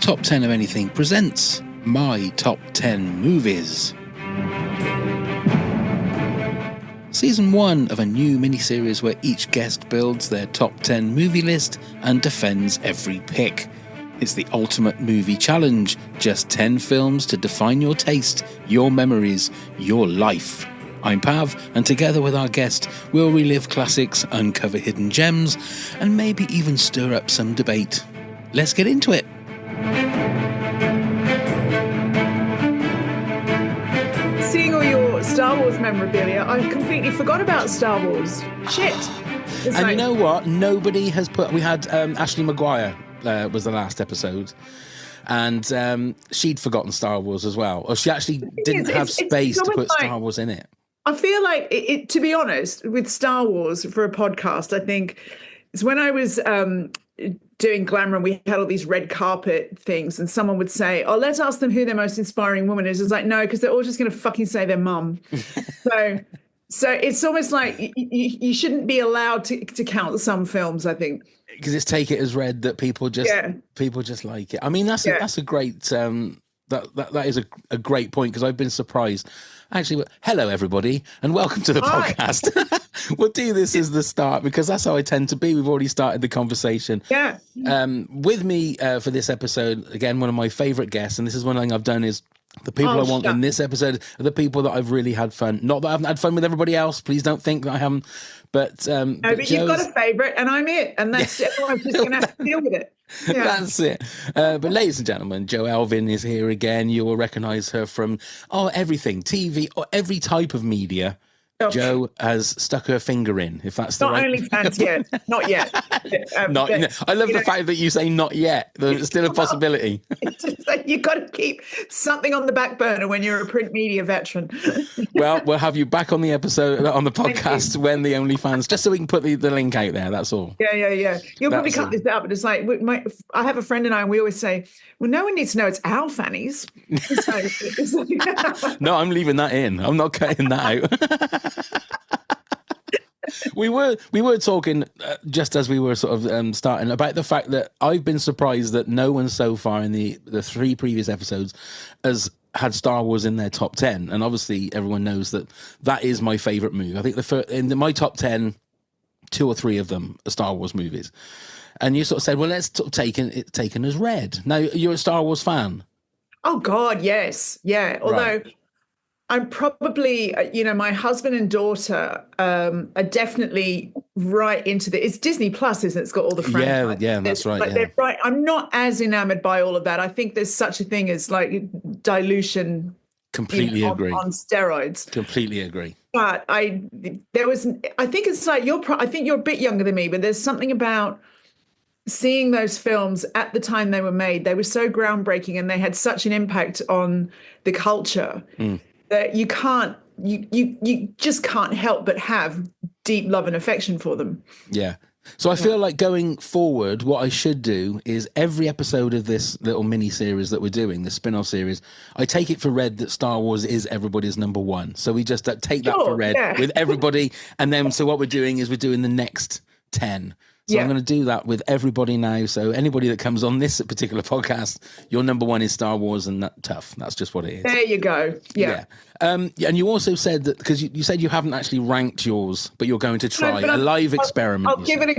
Top 10 of Anything presents My Top 10 Movies. Season 1 of a new miniseries where each guest builds their top 10 movie list and defends every pick. It's the ultimate movie challenge, just 10 films to define your taste, your memories, your life. I'm Pav, and together with our guest, we'll relive classics, uncover hidden gems, and maybe even stir up some debate. Let's get into it. Seeing all your Star Wars memorabilia, I completely forgot about Star Wars. Shit. And you know what? Nobody has put... We had Ashley Maguire was the last episode, and she'd forgotten Star Wars as well. Or she actually didn't have space to put Star Wars in it. I feel like, to be honest, with Star Wars for a podcast, I think it's when I was doing Glamour and we had all these red carpet things and someone would say, oh, let's ask them who their most inspiring woman is. It's like, no, because they're all just going to fucking say their mum. So it's almost like you shouldn't be allowed to count some films, I think. Because it's take it as read that people just like it. I mean, that's a great that is a great point, because I've been surprised. Actually, hello everybody, and welcome to the podcast. We'll do this as the start because that's how I tend to be. We've already started the conversation. Yeah. With me for this episode, again, one of my favourite guests, and this is one thing I've done is the people I want in this episode are the people that I've really had fun. Not that I haven't had fun with everybody else. Please don't think that I haven't. But but you've got a favourite, and I'm it, and that's everyone's just going to have to deal with it. Yeah. That's it. But ladies and gentlemen, Jo Elvin is here again. You will recognise her from everything, TV, or every type of media. Jo has stuck her finger in, if that's the right... Not OnlyFans yet. Not yet. I love the fact that you say not yet. There's still a possibility. It's just like you've got to keep something on the back burner when you're a print media veteran. Well, we'll have you back on the episode, on the podcast when the OnlyFans, just so we can put the link out there, that's all. Yeah. You'll probably cut this out, but it's like, I have a friend and we always say, well, no one needs to know it's our fannies. No, I'm leaving that in. I'm not cutting that out. We were talking just as we were sort of starting about the fact that I've been surprised that no one so far in the 3 previous episodes has had Star Wars in their top 10, and obviously everyone knows that is my favourite movie. I think in my top 10, 2 or 3 of them are Star Wars movies, and you sort of said, well, let's taken as read. Now, you're a Star Wars fan. Oh God, yes, yeah. Although. Right. I'm probably, my husband and daughter are definitely right into it's Disney Plus, isn't it? It's got all the franchises. Yeah, that's right. They're right. I'm not as enamored by all of that. I think there's such a thing as like dilution. Completely agree. On steroids. Completely agree. But I think it's like I think you're a bit younger than me, but there's something about seeing those films at the time they were made. They were so groundbreaking and they had such an impact on the culture. That you just can't help but have deep love and affection for them. Yeah. So I feel like going forward, what I should do is every episode of this little mini series that we're doing, the spin-off series, I take it for read that Star Wars is everybody's number one. So we just take that for read with everybody. And then, so what we're doing is we're doing the next 10. So I'm going to do that with everybody now. So anybody that comes on this particular podcast, your number one is Star Wars, and tough. That's just what it is. There you go. Yeah. And you also said that, because you said you haven't actually ranked yours, but you're going to try a live experiment. I'll give it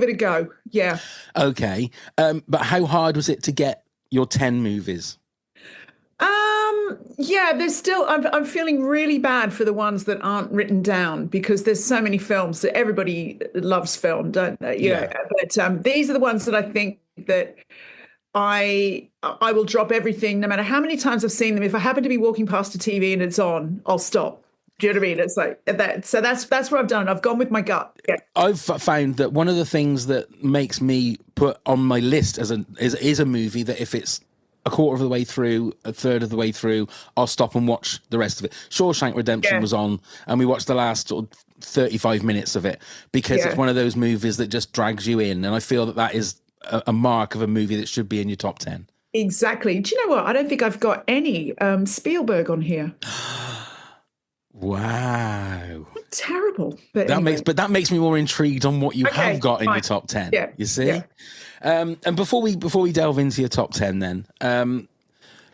a go. Yeah. Okay. But how hard was it to get your 10 movies? Yeah, there's still, I'm feeling really bad for the ones that aren't written down, because there's so many films that everybody loves film, don't they? Yeah. But these are the ones that I think that I will drop everything, no matter how many times I've seen them. If I happen to be walking past a TV and it's on, I'll stop. Do you know what I mean? It's like that. So that's what I've done. I've gone with my gut. Yeah. I've found that one of the things that makes me put on my list is a movie that if it's a quarter of the way through, a third of the way through, I'll stop and watch the rest of it. Shawshank Redemption was on, and we watched the last 35 minutes of it, because it's one of those movies that just drags you in, and I feel that is a mark of a movie that should be in your top 10. Exactly. Do you know what? I don't think I've got any Spielberg on here. Wow. Terrible. But anyway. That makes me more intrigued on what you have got in fine. your top 10. Yeah. You see? Yeah. And before we delve into your top 10 then,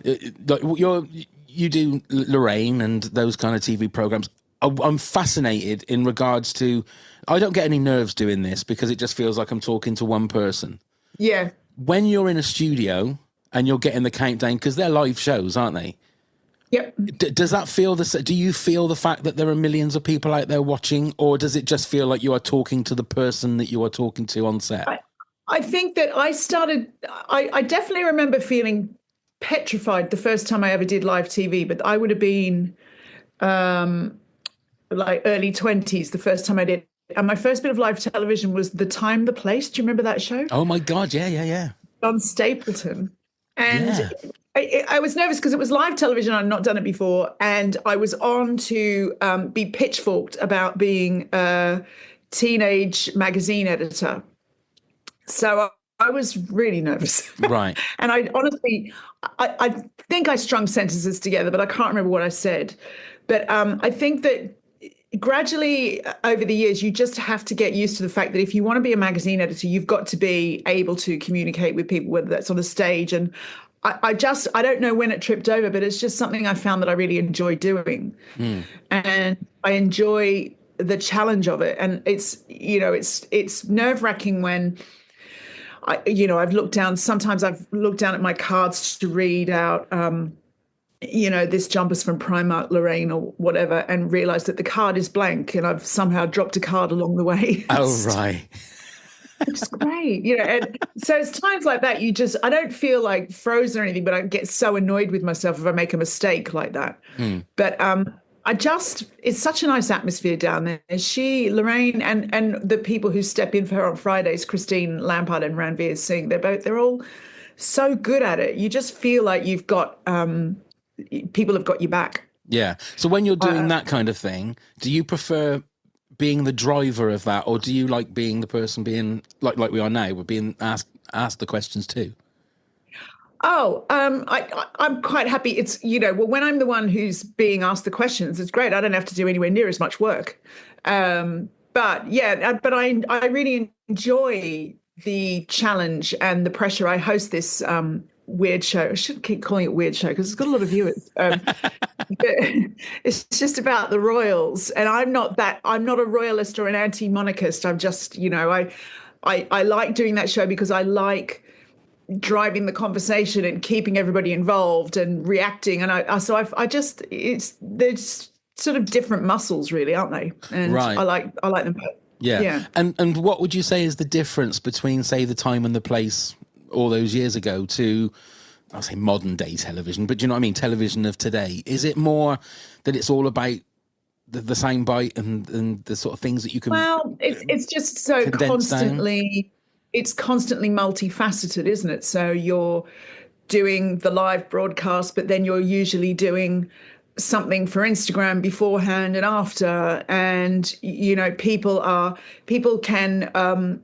you do Lorraine and those kind of TV programs. I'm fascinated in regards to, I don't get any nerves doing this because it just feels like I'm talking to one person. Yeah. When you're in a studio and you're getting the countdown, because they're live shows, aren't they? Yep. Does that feel do you feel the fact that there are millions of people out there watching, or does it just feel like you are talking to the person that you are talking to on set? I think that I definitely remember feeling petrified the first time I ever did live TV, but I would have been like early 20s the first time I did. And my first bit of live television was The Time, the Place. Do you remember that show? Oh my God, yeah. On Stapleton. And I was nervous because it was live television. I'd not done it before. And I was on to be pitchforked about being a teenage magazine editor. So I was really nervous. Right. And I honestly, I think I strung sentences together, but I can't remember what I said. But I think that gradually over the years, you just have to get used to the fact that if you want to be a magazine editor, you've got to be able to communicate with people, whether that's on a stage. And I don't know when it tripped over, but it's just something I found that I really enjoy doing. And I enjoy the challenge of it. And it's nerve-wracking when I've looked down at my cards to read out, this jumper's from Primark, Lorraine, or whatever, and realize that the card is blank and I've somehow dropped a card along the way. Oh, right. It's great. And so it's times like that, I don't feel like frozen or anything, but I get so annoyed with myself if I make a mistake like that. But it's such a nice atmosphere down there. Lorraine and the people who step in for her on Fridays, Christine Lampard and Ranveer Singh, they're all so good at it. You just feel like you've got, people have got your back. Yeah. So when you're doing that kind of thing, do you prefer being the driver of that, or do you like being the person being like we are now, we're being asked the questions too? I'm quite happy. It's, when I'm the one who's being asked the questions, it's great. I don't have to do anywhere near as much work. But I really enjoy the challenge and the pressure. I host this weird show. I shouldn't keep calling it weird show because it's got a lot of viewers. It's just about the royals, and I'm not a royalist or an anti-monarchist. I'm just, I like doing that show because I like driving the conversation and keeping everybody involved and reacting. And they're just sort of different muscles, really, aren't they? And right. I like them both. Yeah. And what would you say is the difference between, say, The Time and the Place all those years ago to, I'll say, modern day television, but do you know what I mean? Television of today. Is it more that it's all about the soundbite and the sort of things that you can? Well, it's just so constantly, it's constantly multifaceted, isn't it? So you're doing the live broadcast, but then you're usually doing something for Instagram beforehand and after, and people can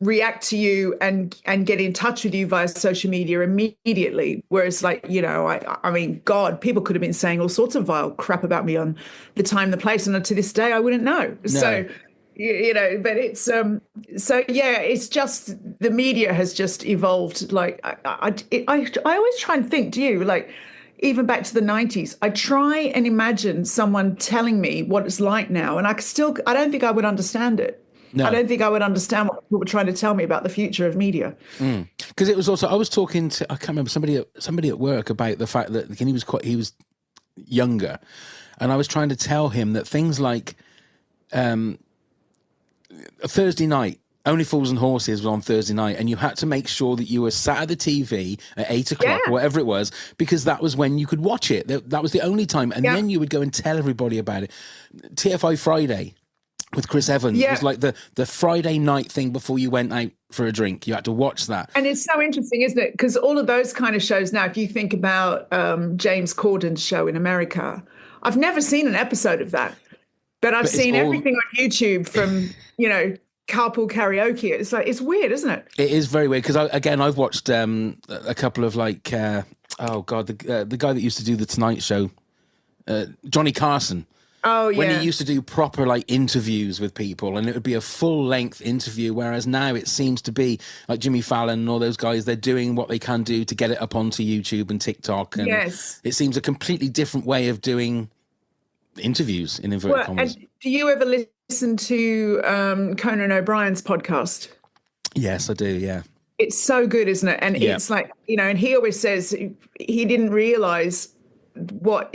react to you and get in touch with you via social media immediately. Whereas, I mean, God, people could have been saying all sorts of vile crap about me on The Time, the Place, and to this day I wouldn't know. No. So, but it's it's just the media has just evolved. Like I always try and think. Do you even back to the 90s? I try and imagine someone telling me what it's like now, and I don't think I would understand it. No. I don't think I would understand what people were trying to tell me about the future of media. Because it was also, I was talking to, I can't remember, somebody at work about the fact that he was younger, and I was trying to tell him that things like a Thursday night, Only Fools and Horses was on Thursday night, and you had to make sure that you were sat at the TV at 8 o'clock or whatever it was, because that was when you could watch it. That was the only time. And then you would go and tell everybody about it. TFI Friday with Chris Evans was like the Friday night thing before you went out for a drink. You had to watch that. And it's so interesting, isn't it? Because all of those kind of shows now, if you think about James Corden's show in America, I've never seen an episode of that, but I've seen everything on YouTube from, carpool karaoke. It's like, it's weird, isn't it? It is very weird because I've watched a couple of the guy that used to do the Tonight Show, Johnny Carson. Oh, When yeah. he used to do proper like interviews with people, and it would be a full length interview, whereas now it seems to be like Jimmy Fallon and all those guys, they're doing what they can do to get it up onto YouTube and TikTok. And Yes. it seems a completely different way of doing interviews in inverted Well, commas. and do you ever listen to Conan O'Brien's podcast? Yes, I do. Yeah. It's so good, isn't it? And Yeah. it's like, and he always says he didn't realize what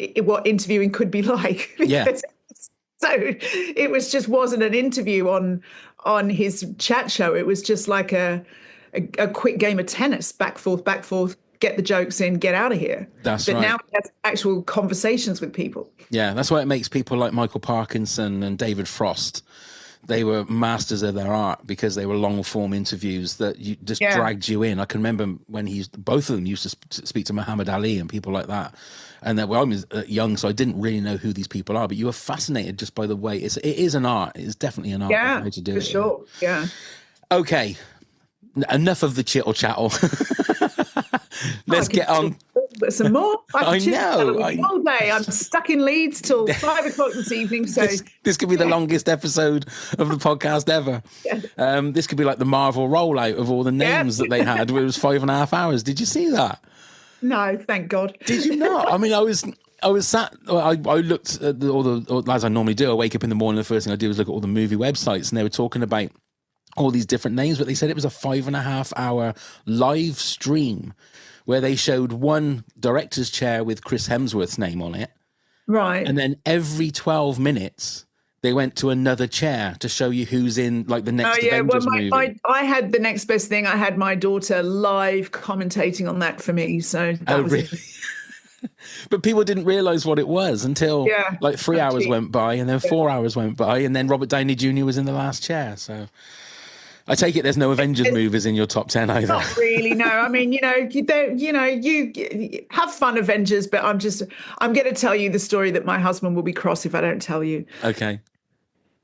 interviewing could be like. Yeah. So it wasn't an interview on his chat show. It was just like a quick game of tennis, back forth, get the jokes in, get out of here. That's but right. now he has actual conversations with people. Yeah, that's why it makes people like Michael Parkinson and David Frost. They were masters of their art because they were long form interviews that you just dragged you in. I can remember when both of them used to speak to Muhammad Ali and people like that. And then, well, I was young, so I didn't really know who these people are, but you were fascinated just by the way it is an art. It's definitely an art. Yeah, to do for it. sure. Yeah. Okay. Enough of the chittle chattle. Let's get on. Some more. I know. All day. I'm stuck in Leeds till 5 o'clock this evening. So this could be the longest episode of the podcast ever. Yeah. This could be like the Marvel rollout of all the names that they had. It was 5.5 hours. Did you see that? No, thank God. Did you not? I mean, I was sat. I looked at all the as I normally do. I wake up in the morning. The first thing I do is look at all the movie websites, and they were talking about all these different names. But they said it was a 5.5 hour live stream where they showed one director's chair with Chris Hemsworth's name on it. Right. And then every 12 minutes, they went to another chair to show you who's in like the next Avengers movie. I had the next best thing. I had my daughter live commentating on that for me. So that was really? But people didn't realize what it was until like 3 hours went by, and then 4 hours went by, and then Robert Downey Jr. was in the last chair. So I take it there's no Avengers movies in your top 10 either. Not really, no. I mean, you have fun, Avengers, but I'm going to tell you the story that my husband will be cross if I don't tell you. Okay.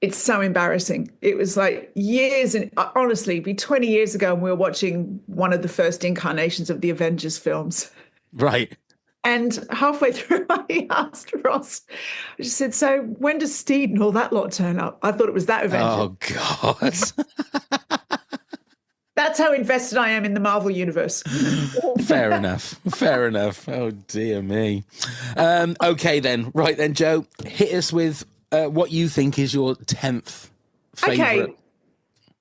It's so embarrassing. It was like years, and honestly, it'd be 20 years ago, and we were watching one of the first incarnations of the Avengers films. Right. And halfway through, I asked Ross, I just said, so when does Steed and all that lot turn up? I thought it was that Avenger. Oh, God. That's how invested I am in the Marvel universe. Fair enough. Fair enough. Oh, dear me. Okay, then. Right then, Joe, hit us with what you think is your 10th favourite. Okay.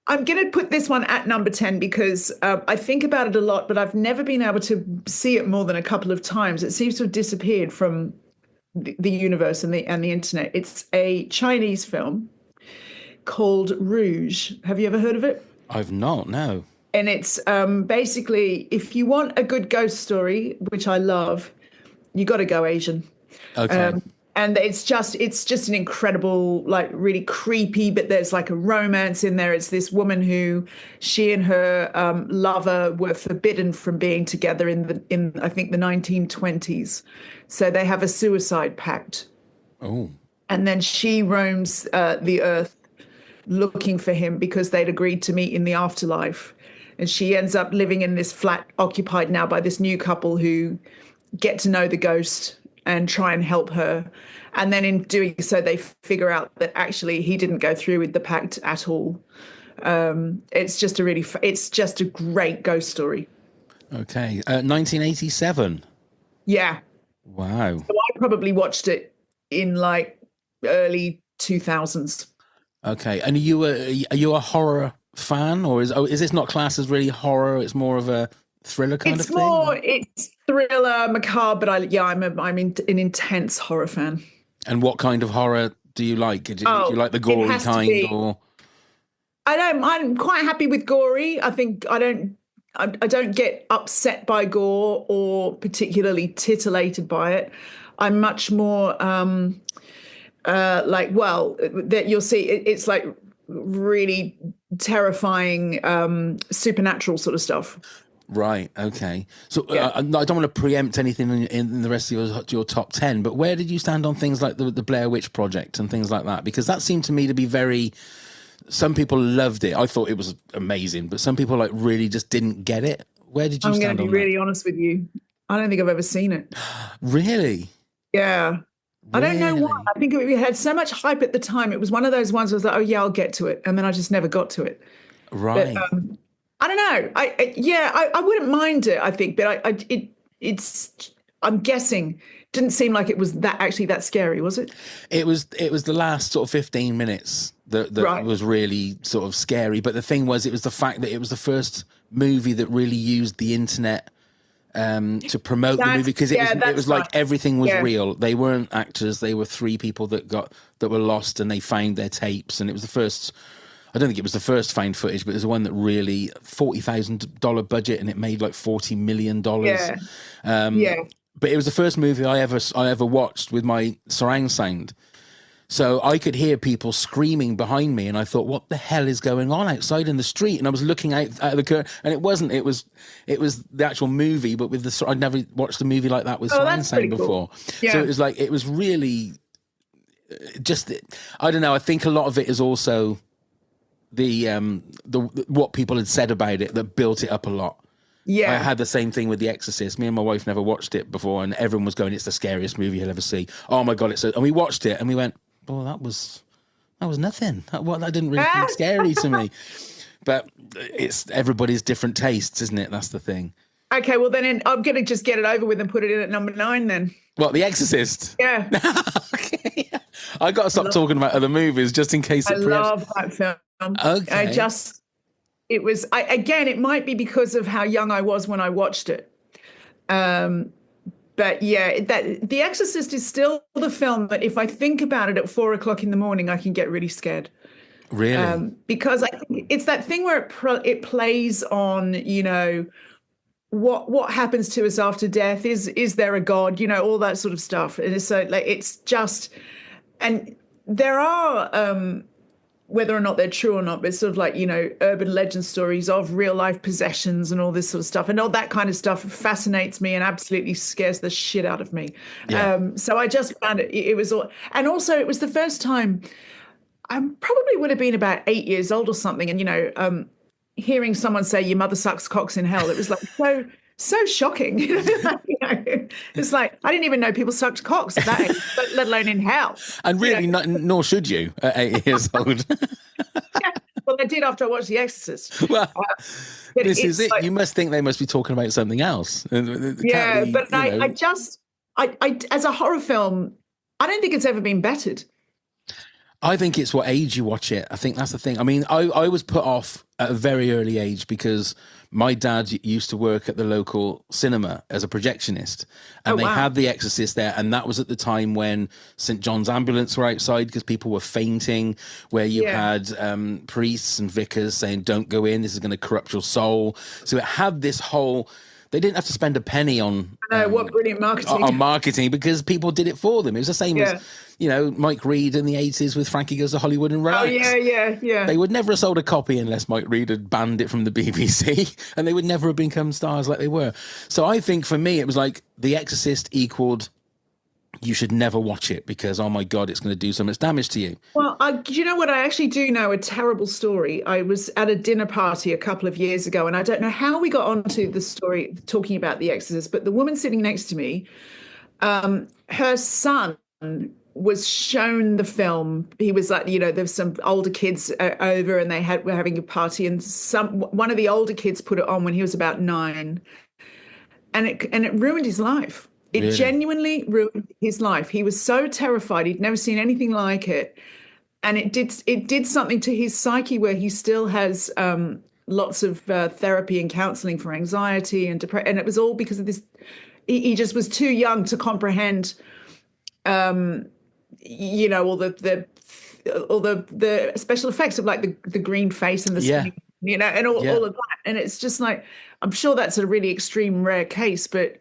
I'm going to put this one at number 10 because I think about it a lot, but I've never been able to see it more than a couple of times. It seems to have disappeared from the universe and the internet. It's a Chinese film called Rouge. Have you ever heard of it? I've not, no. And it's basically, if you want a good ghost story, which I love, you got to go Asian. Okay. And it's just an incredible, like really creepy, but there's like a romance in there. It's this woman who she and her lover were forbidden from being together in I think the 1920s. So they have a suicide pact. Oh. And then she roams the earth looking for him because they'd agreed to meet in the afterlife. And she ends up living in this flat occupied now by this new couple who get to know the ghost and try and help her. And then in doing so, they figure out that actually he didn't go through with the pact at all. It's just a great ghost story. Okay. 1987. Yeah. Wow. So I probably watched it in like early 2000s. Okay. And are you a horror fan, or is this not classed as really horror? It's more of a thriller kind of thing? It's thriller, macabre, but I'm an intense horror fan. And what kind of horror do you like? Do you like the gory kind, or? I'm quite happy with gory. I think I don't get upset by gore or particularly titillated by it. I'm much more that you'll see. It's like really terrifying supernatural sort of stuff. Right. Okay. So I don't want to preempt anything in the rest of your top 10, but where did you stand on things like the Blair Witch Project and things like that? Because that seemed to me to be very. Some people loved it. I thought it was amazing, but some people like really just didn't get it. Where did you stand on that? I'm going to be really honest with you. I don't think I've ever seen it. Really? Yeah. I don't know why. Really? I think it had so much hype at the time. It was one of those ones where I was like, oh yeah, I'll get to it. And then I just never got to it. But Right. I don't know. I wouldn't mind it, I think, but it's I'm guessing didn't seem like it was that scary, was it? It was the last sort of 15 minutes that Right. was really sort of scary. But the thing was, it was the fact that it was the first movie that really used the internet to promote the movie, because it was like right. everything was Yeah. real. They weren't actors. They were three people that were lost, and they found their tapes. And it was the first. I don't think it was the first found footage, but it was the one that really $40,000 budget, and it made like $40 million. Yeah. Yeah. But it was the first movie I ever watched with my surround sound. So I could hear people screaming behind me, and I thought, what the hell is going on outside in the street? And I was looking out of the curtain, and it wasn't. It was the actual movie, but with I'd never watched a movie like that with surround sound before. Cool. Yeah. So it was like, it was really just, I don't know. I think a lot of it is also the what people had said about it that built it up a lot. Yeah, I had the same thing with The Exorcist. Me and my wife never watched it before, and everyone was going, "It's the scariest movie you'll ever see." Oh my god, it's so... And we watched it, and we went, "Oh, that was nothing. That didn't really feel scary to me." But it's everybody's different tastes, isn't it? That's the thing. Okay, well then I'm going to just get it over with and put it in at number 9 then. What, The Exorcist? Yeah. Okay. I got to stop talking about other movies just in case. I love that film. Okay. It might be because of how young I was when I watched it. But yeah, The Exorcist is still the film that if I think about it at 4 o'clock in the morning, I can get really scared. Really? Because I think it's that thing where it plays on, what happens to us after death. Is there a God? All that sort of stuff. And so it's just, and there are, whether or not they're true or not, but it's sort of like, urban legend stories of real life possessions and all this sort of stuff. And all that kind of stuff fascinates me and absolutely scares the shit out of me. Yeah. So I just found it was all, and also it was the first time, I probably would have been about 8 years old or something. And, hearing someone say your mother sucks cocks in hell, it was like so shocking. It's like, I didn't even know people sucked cocks at that age, let alone in hell. And really, nor should you at 8 years old. Yeah, well, I did after I watched The Exorcist. Well, this is it. Like, you must think they must be talking about something else. Yeah, but I as a horror film, I don't think it's ever been bettered. I think it's what age you watch it. I think that's the thing. I mean, I was put off at a very early age because my dad used to work at the local cinema as a projectionist, and they had The Exorcist there. And that was at the time when St. John's Ambulance were outside because people were fainting, where you had priests and vicars saying, "Don't go in, this is going to corrupt your soul." So it had this whole... They didn't have to spend a penny on what brilliant marketing. On marketing, because people did it for them. It was the same as, Mike Reed in the 80s with Frankie Goes to Hollywood and Wright. Oh, yeah. They would never have sold a copy unless Mike Reed had banned it from the BBC, and they would never have become stars like they were. So I think for me, it was like The Exorcist equaled... You should never watch it because, oh my God, it's going to do so much damage to you. Well, do you know what? I actually do know a terrible story. I was at a dinner party a couple of years ago, and I don't know how we got onto the story talking about The Exorcist, but the woman sitting next to me, her son was shown the film. He was like, there's some older kids over, and were having a party, and one of the older kids put it on when he was about 9, and it ruined his life. It really? Genuinely ruined his life. He was so terrified. He'd never seen anything like it. And it did something to his psyche where he still has lots of therapy and counseling for anxiety and depression. And it was all because of this. He just was too young to comprehend, all the special effects of like the green face and the skin, and all of that. And it's just like, I'm sure that's a really extreme, rare case, but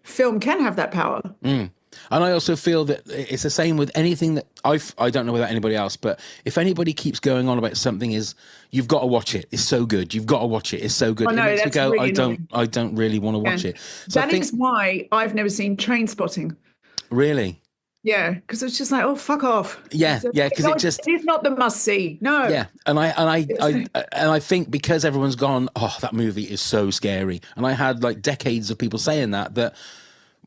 film can have that power. And I also feel that it's the same with anything that I don't know about anybody else, but if anybody keeps going on about something, you've got to watch it. It's so good. You've got to watch it. It's so good. Oh, no, that's go, really I don't really want to watch it. So that is why I've never seen Trainspotting. Really? Yeah, because it's just like, oh, fuck off. Yeah, because it's not the must see. No. Yeah, and I think because everyone's gone, oh, that movie is so scary, and I had like decades of people saying that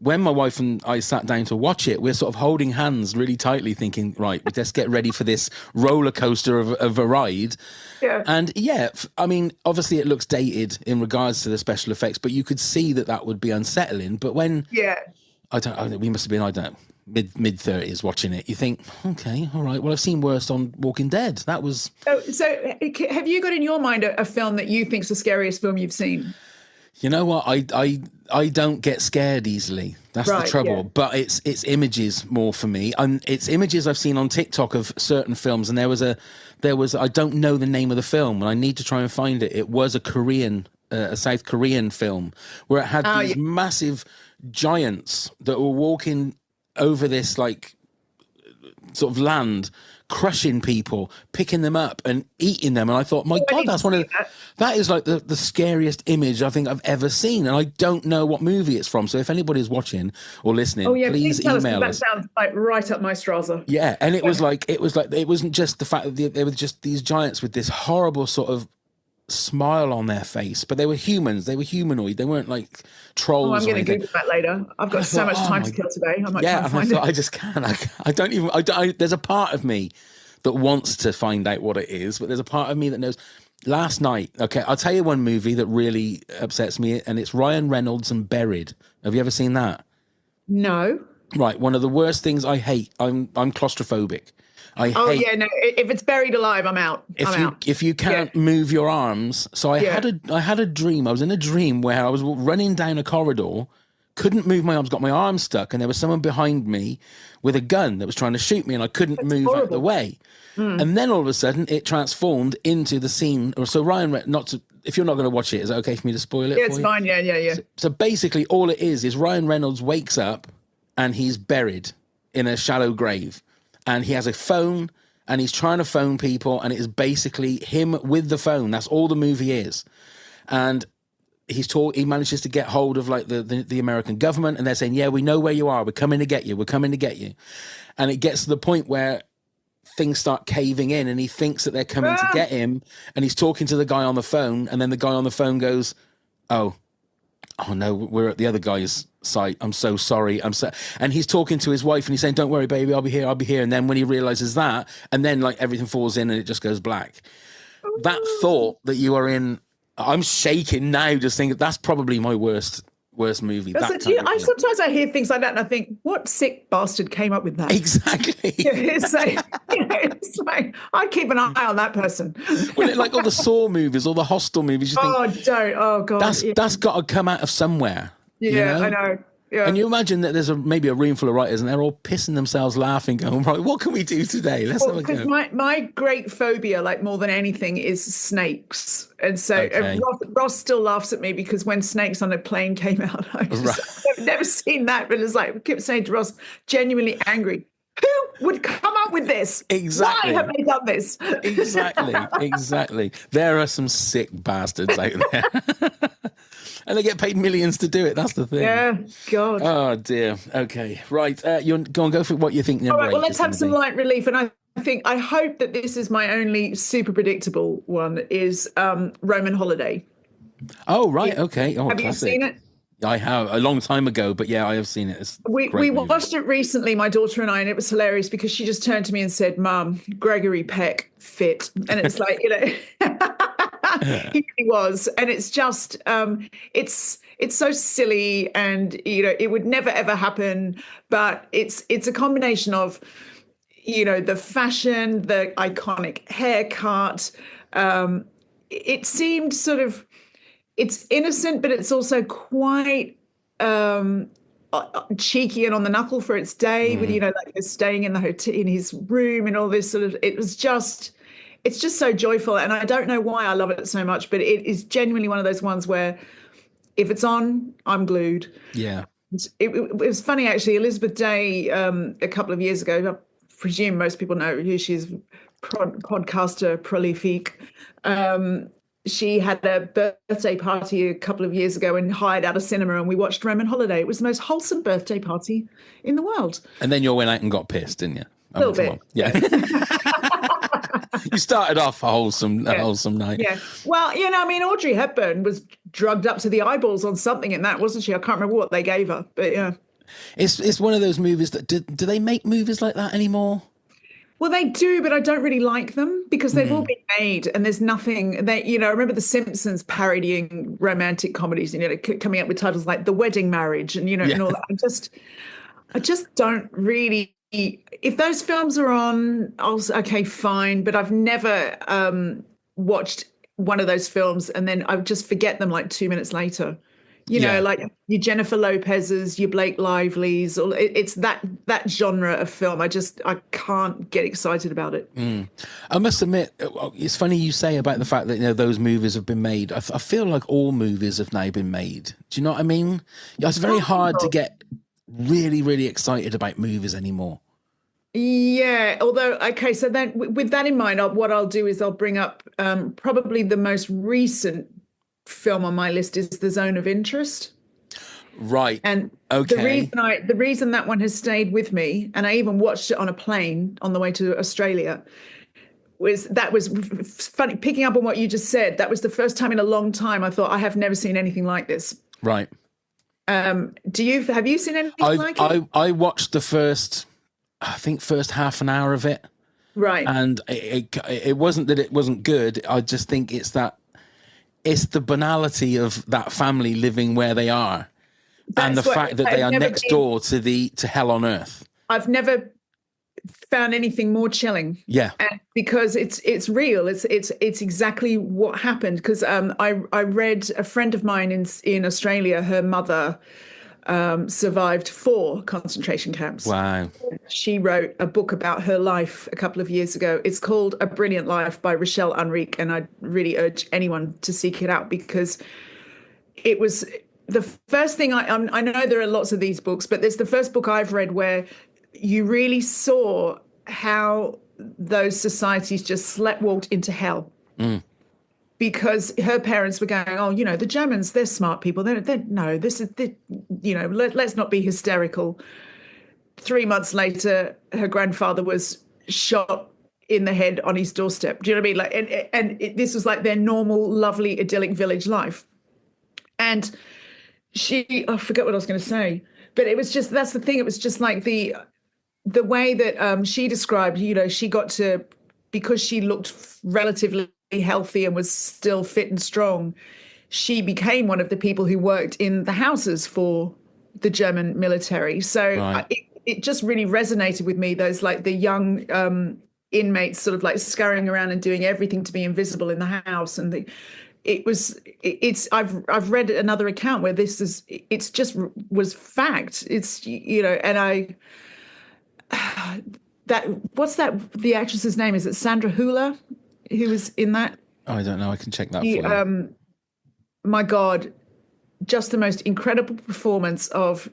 when my wife and I sat down to watch it, we're sort of holding hands really tightly, thinking, right, let's get ready for this roller coaster of a ride. Yeah. And yeah, I mean, obviously it looks dated in regards to the special effects, but you could see that would be unsettling. But when we must have been, I don't know, mid-30s watching it, you think, okay, all right, well, I've seen worse on Walking Dead. That was... So have you got in your mind a film that you think's the scariest film you've seen? You know what? I don't get scared easily. That's the trouble. Yeah. But it's images more for me. And it's images I've seen on TikTok of certain films. And there was I don't know the name of the film, and I need to try and find it. It was a South Korean film where it had these massive giants that were walking over this like sort of land, crushing people, picking them up and eating them. And I thought, my God, that is like the scariest image I think I've ever seen. And I don't know what movie it's from. So if anybody's watching or listening, please email us. That sounds like right up my Strasser. Yeah. And it wasn't just the fact that they were just these giants with this horrible sort of smile on their face, but they were humans. They were humanoid. They weren't like trolls. I'm going to Google that later. I've got so much time to kill today. I might try and find it. I just can't. I don't. There's a part of me that wants to find out what it is, but there's a part of me that knows. Last night, okay, I'll tell you one movie that really upsets me, and it's Ryan Reynolds and Buried. Have you ever seen that? No. Right, one of the worst things I hate. I'm claustrophobic. If it's buried alive, I'm out. If you can't move your arms. So I had a dream. I was in a dream where I was running down a corridor, couldn't move my arms, got my arms stuck, and there was someone behind me with a gun that was trying to shoot me, and I couldn't move out of the way. And then all of a sudden it transformed into the scene. So Ryan, if you're not going to watch it, is it okay for me to spoil it? Yeah, it's fine. Yeah. So basically all it is Ryan Reynolds wakes up and he's buried in a shallow grave. And he has a phone, and he's trying to phone people, and it is basically him with the phone. That's all the movie is. And he manages to get hold of like the American government, and they're saying, yeah, we know where you are. We're coming to get you. We're coming to get you. And it gets to the point where things start caving in, and he thinks that they're coming to get him, and he's talking to the guy on the phone, and then the guy on the phone goes, oh no, we're at the other guy's site. I'm so sorry. And he's talking to his wife and he's saying, don't worry, baby, I'll be here. And then when he realizes that, and then like everything falls in and it just goes black. That thought that you are in, I'm shaking now just thinking that's probably my worst movie. Sometimes I hear things like that and I think, what sick bastard came up with that? Exactly. It's like I keep an eye on that person. Well, like all the Saw movies, all the Hostel movies, you think, oh God, that's got to come out of somewhere. Yeah, I know. Yeah. And you imagine that there's maybe a room full of writers and they're all pissing themselves laughing, going, right, what can we do today? Let's have a go. My great phobia, like more than anything, is snakes. And so Ross still laughs at me because when Snakes on a Plane came out, I've never seen that. But it's like, I kept saying to Ross, genuinely angry, who would come up with this? Exactly. Why have they done this? Exactly. There are some sick bastards out there. And they get paid millions to do it. That's the thing. Yeah, God. Oh, dear. Okay, right. Go for what you think. All right, well, let's have some light relief. And I hope that this is my only super predictable one, is Roman Holiday. Oh, right. Okay. Oh, have classic. You seen it? I have, a long time ago, but yeah, I have seen it. We watched it recently, my daughter and I, and it was hilarious because she just turned to me and said, Mum, Gregory Peck fit. And it's like, he really was. And it's just, it's so silly and, it would never, ever happen. But it's a combination of, the fashion, the iconic haircut. It seemed sort of, it's innocent, but it's also quite cheeky and on the knuckle for its day. With like staying in the hotel in his room and all this sort of. It's just so joyful, and I don't know why I love it so much, but it is genuinely one of those ones where if it's on, I'm glued. Yeah, it was funny actually. Elizabeth Day, a couple of years ago, I presume most people know who she is, podcaster prolific. She had a birthday party a couple of years ago and hired out a cinema, and we watched Roman Holiday. It was the most wholesome birthday party in the world. And then you went out and got pissed, didn't you? A little bit. Yeah. You started off a wholesome night. Yeah. Well, Audrey Hepburn was drugged up to the eyeballs on something in that, wasn't she? I can't remember what they gave her, but yeah. It's one of those movies that do they make movies like that anymore? Well, they do, but I don't really like them because they've all been made, and there's nothing that, I remember The Simpsons parodying romantic comedies, coming up with titles like The Wedding Marriage and, and all that. I just don't really, if those films are on, okay, fine, but I've never watched one of those films and then I would just forget them like 2 minutes later. Like your Jennifer Lopez's, your Blake Lively's, it's that genre of film. I can't get excited about it. I must admit, it's funny you say about the fact that those movies have been made. I feel like all movies have now been made. Do you know what I mean? It's very hard to get really, really excited about movies anymore. Yeah, although, okay, so then with that in mind, what I'll do is I'll bring up probably the most recent film on my list is The Zone of Interest. Right. And okay. the reason that one has stayed with me, and I even watched it on a plane on the way to Australia, was funny. Picking up on what you just said, that was the first time in a long time I thought I have never seen anything like this. Right. Have you seen anything like it? I watched the first half an hour of it. Right. And it wasn't that it wasn't good. I just think it's the banality of that family living where they are. And the fact that they are next door to hell on earth. I've never found anything more chilling. Yeah. Because it's real. It's exactly what happened. Because I read a friend of mine in Australia, her mother survived 4 concentration camps. Wow. She wrote a book about her life a couple of years ago. It's called A Brilliant Life by Rochelle Unrique, and I really urge anyone to seek it out because it was the first thing I know there are lots of these books, but there's the first book I've read where you really saw how those societies just sleptwalked into hell. Because her parents were going, the Germans, they're smart people. Let's not be hysterical. 3 months later, her grandfather was shot in the head on his doorstep. Do you know what I mean? This was like their normal, lovely, idyllic village life. And I forget what I was going to say, but it was just, that's the thing. It was just like the way that she described, she got to, because she looked relatively healthy and was still fit and strong, she became one of the people who worked in the houses for the German military. So right. It just really resonated with me, those like the young inmates sort of like scurrying around and doing everything to be invisible in the house. And I've read another account where it's just was fact. It's, and what's the actress's name? Is it Sandra Hüller who was in that? Oh, I don't know. I can check that for you. My God, just the most incredible performance of,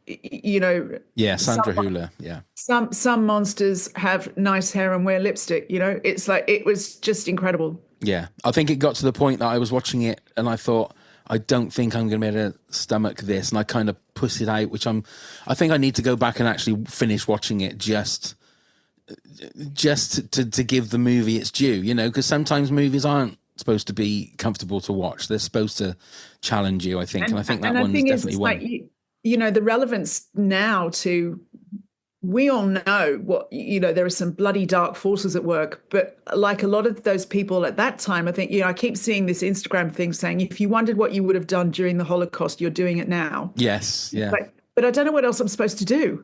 Yeah, Sandra Hüller. Yeah. Some monsters have nice hair and wear lipstick. It's like it was just incredible. Yeah, I think it got to the point that I was watching it and I thought, I don't think I'm going to be able to stomach this, and I kind of pushed it out. I think I need to go back and actually finish watching it just to give the movie its due, because sometimes movies aren't supposed to be comfortable to watch. They're supposed to challenge you, I think, and I think that one's definitely one. Like, the relevance now to, we all know what, there are some bloody dark forces at work, but like a lot of those people at that time, I think, I keep seeing this Instagram thing saying, if you wondered what you would have done during the Holocaust, you're doing it now. Yes. Yeah. But I don't know what else I'm supposed to do.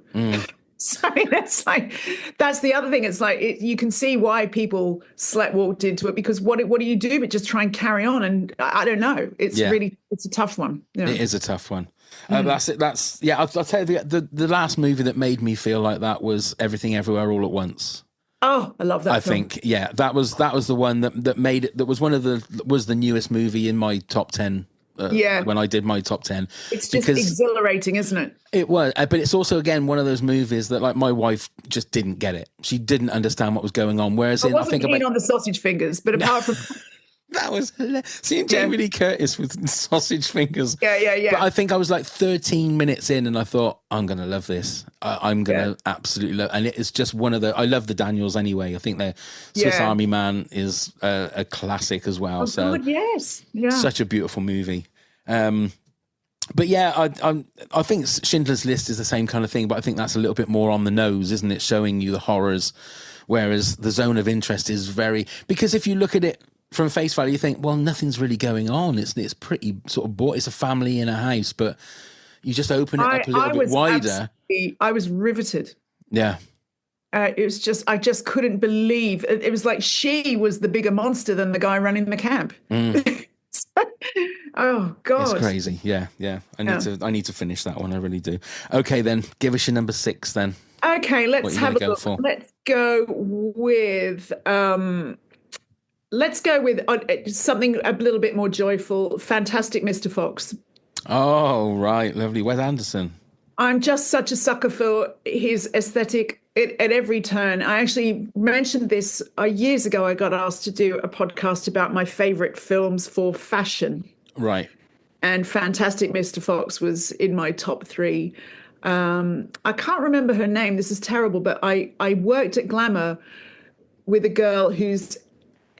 So that's the other thing. It's like, you can see why people sleptwalked into it, because what do you do but just try and carry on? And I don't know. It's a tough one. It is a tough one. That's it. I'll tell you, the last movie that made me feel like that was Everything Everywhere All at Once. Oh, I love that film. Think, that was the one that made it. That was was the newest movie in my top 10. When I did my top 10. It's just exhilarating, isn't it? It was, but it's also, again, one of those movies that, like, my wife just didn't get it. She didn't understand what was going on. Whereas I wasn't keen on the sausage fingers, but apart from... That was seeing Jamie Lee Curtis with sausage fingers. Yeah. But I think I was like 13 minutes in and I thought, I'm going to love this. I'm going to absolutely love it. And it's just one of I love the Daniels anyway. I think the Swiss Army Man is a classic as well. Oh, so good, yes. Yeah. Such a beautiful movie. But yeah, I think Schindler's List is the same kind of thing, but I think that's a little bit more on the nose, isn't it? Showing you the horrors, whereas the Zone of Interest is very, because if you look at it from face value, you think, well, nothing's really going on. It's pretty sort of bored. It's a family in a house, but you just open it up a little bit wider. I was riveted. Yeah. It was just, I just couldn't believe it was like she was the bigger monster than the guy running the camp. Oh God, it's crazy. Yeah. I need to finish that one. I really do. Okay, then give us your number 6 then. Okay, let's have a look. Let's go with something a little bit more joyful. Fantastic Mr. Fox. Oh, right. Lovely. Wes Anderson. I'm just such a sucker for his aesthetic at every turn. I actually mentioned this years ago. I got asked to do a podcast about my favorite films for fashion. Right. And Fantastic Mr. Fox was in my top 3. I can't remember her name. This is terrible, but I worked at Glamour with a girl whose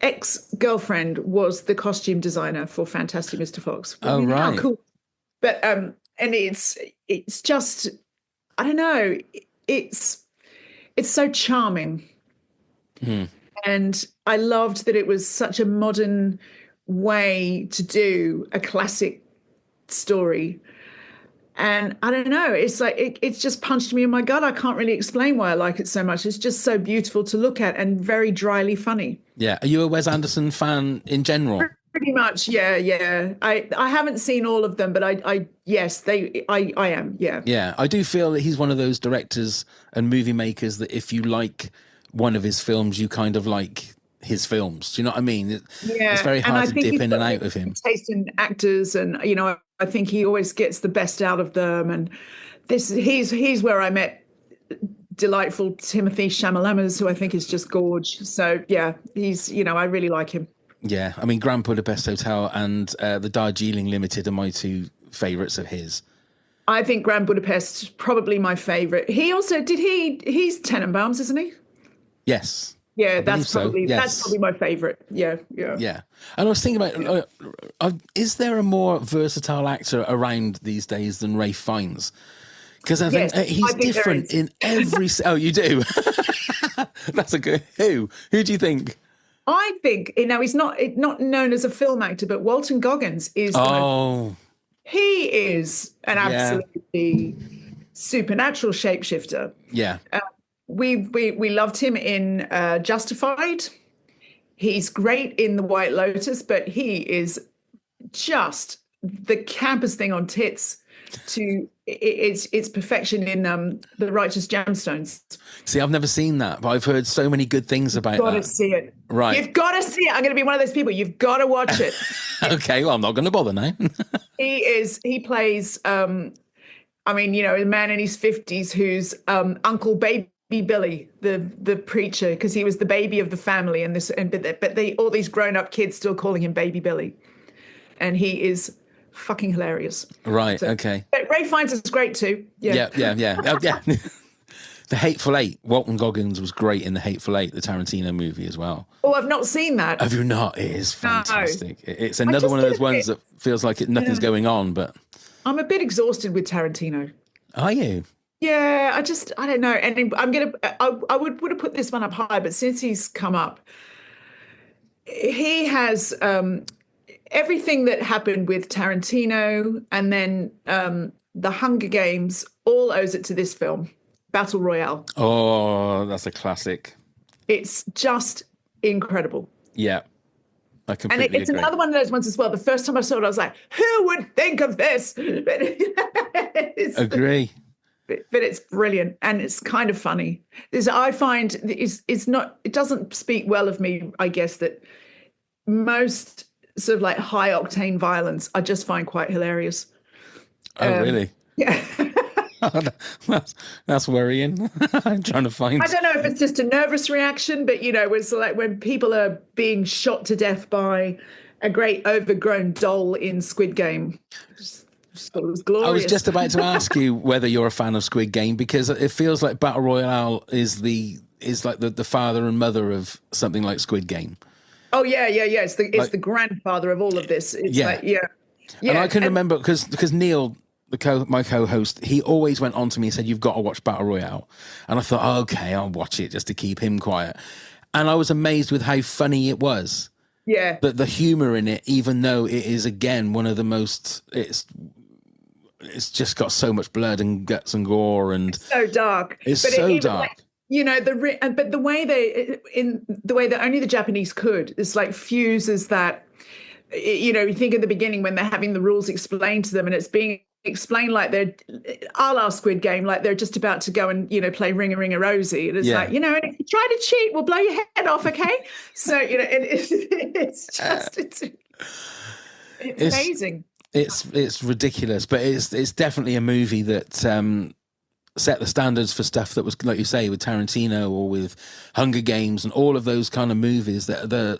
ex-girlfriend was the costume designer for Fantastic Mr. Fox. Oh, right. How cool. But and it's just, I don't know, it's so charming. And I loved that it was such a modern way to do a classic story. And I don't know, it's like it's just punched me in my gut. I can't really explain why I like it so much. It's just so beautiful to look at and very dryly funny. Yeah. Are you a Wes Anderson fan in general? Pretty much, yeah. I haven't seen all of them, but I am, yeah. Yeah, I do feel that he's one of those directors and movie makers that if you like one of his films, you kind of like his films. Do you know what I mean? It's very hard to dip in and out of him. Taste in actors, and I think he always gets the best out of them. And he's where I met delightful Timothy Chalamet, who I think is just gorgeous. So yeah, he's I really like him. Yeah, I mean, Grand Budapest Hotel and the Darjeeling Limited are my 2 favourites of his. I think Grand Budapest is probably my favourite. He also he's Tenenbaums, isn't he? Yes. Yeah, that's probably my favourite. Yeah. And I was thinking about, is there a more versatile actor around these days than Ralph Fiennes? Because I think he's different in every. Oh, you do. That's a good. Who do you think? I think he's not known as a film actor, but Walton Goggins is. He is an absolutely supernatural shapeshifter. Yeah. We loved him in Justified. He's great in The White Lotus, but he is just the campest thing on tits. It's perfection in The Righteous Gemstones. See, I've never seen that, but I've heard so many good things about that. You've got to see it. Right. You've got to see it. I'm going to be one of those people. You've got to watch it. Okay, well, I'm not going to bother now. He plays, a man in his 50s who's Uncle Baby Billy, the preacher, because he was the baby of the family, but all these grown-up kids still calling him Baby Billy. And he is fucking hilarious. Right. Okay. Ray Fiennes is great too. Yeah. The Hateful Eight. Walton Goggins was great in The Hateful Eight, the Tarantino movie as well. Oh, I've not seen that. Have you not? It is fantastic. No. It's another one of those ones that feels like nothing's going on, but I'm a bit exhausted with Tarantino. Are you? Yeah, I don't know. And I would have put this one up high, but since he's come up, he has everything that happened with Tarantino and then The Hunger Games all owes it to this film, Battle Royale. Oh, that's a classic. It's just incredible. Yeah, I completely agree. It's another one of those ones as well. The first time I saw it, I was like, who would think of this? Agree. But it's brilliant and it's kind of funny. I find it doesn't speak well of me, I guess, that most sort of like high octane violence I just find quite hilarious. Oh, really? Yeah. that's worrying. I'm trying to find. I don't know if it's just a nervous reaction, but it's like when people are being shot to death by a great overgrown doll in Squid Game. It was glorious. I was just about to ask you whether you're a fan of Squid Game, because it feels like Battle Royale is like the father and mother of something like Squid Game. Oh yeah. It's the grandfather of all of this. It's And I can remember because Neil, my co-host, he always went on to me and said, "You've got to watch Battle Royale," and I thought, oh, okay, I'll watch it just to keep him quiet. And I was amazed with how funny it was. Yeah, the humor in it, even though it is again one of the most, it's just got so much blood and guts and gore, and it's so dark. It's so dark. Like, you know, but the way that only the Japanese could, it's like fuses that. You know, you think at the beginning when they're having the rules explained to them, and it's being explained like they're a la Squid Game, like they're just about to go and, you know, play Ring a Ring a Rosie. And it's like, you know, and if you try to cheat, we'll blow your head off, okay? So, you know, it's just it's amazing. It's ridiculous, but it's definitely a movie that set the standards for stuff that was, like you say, with Tarantino or with Hunger Games and all of those kind of movies that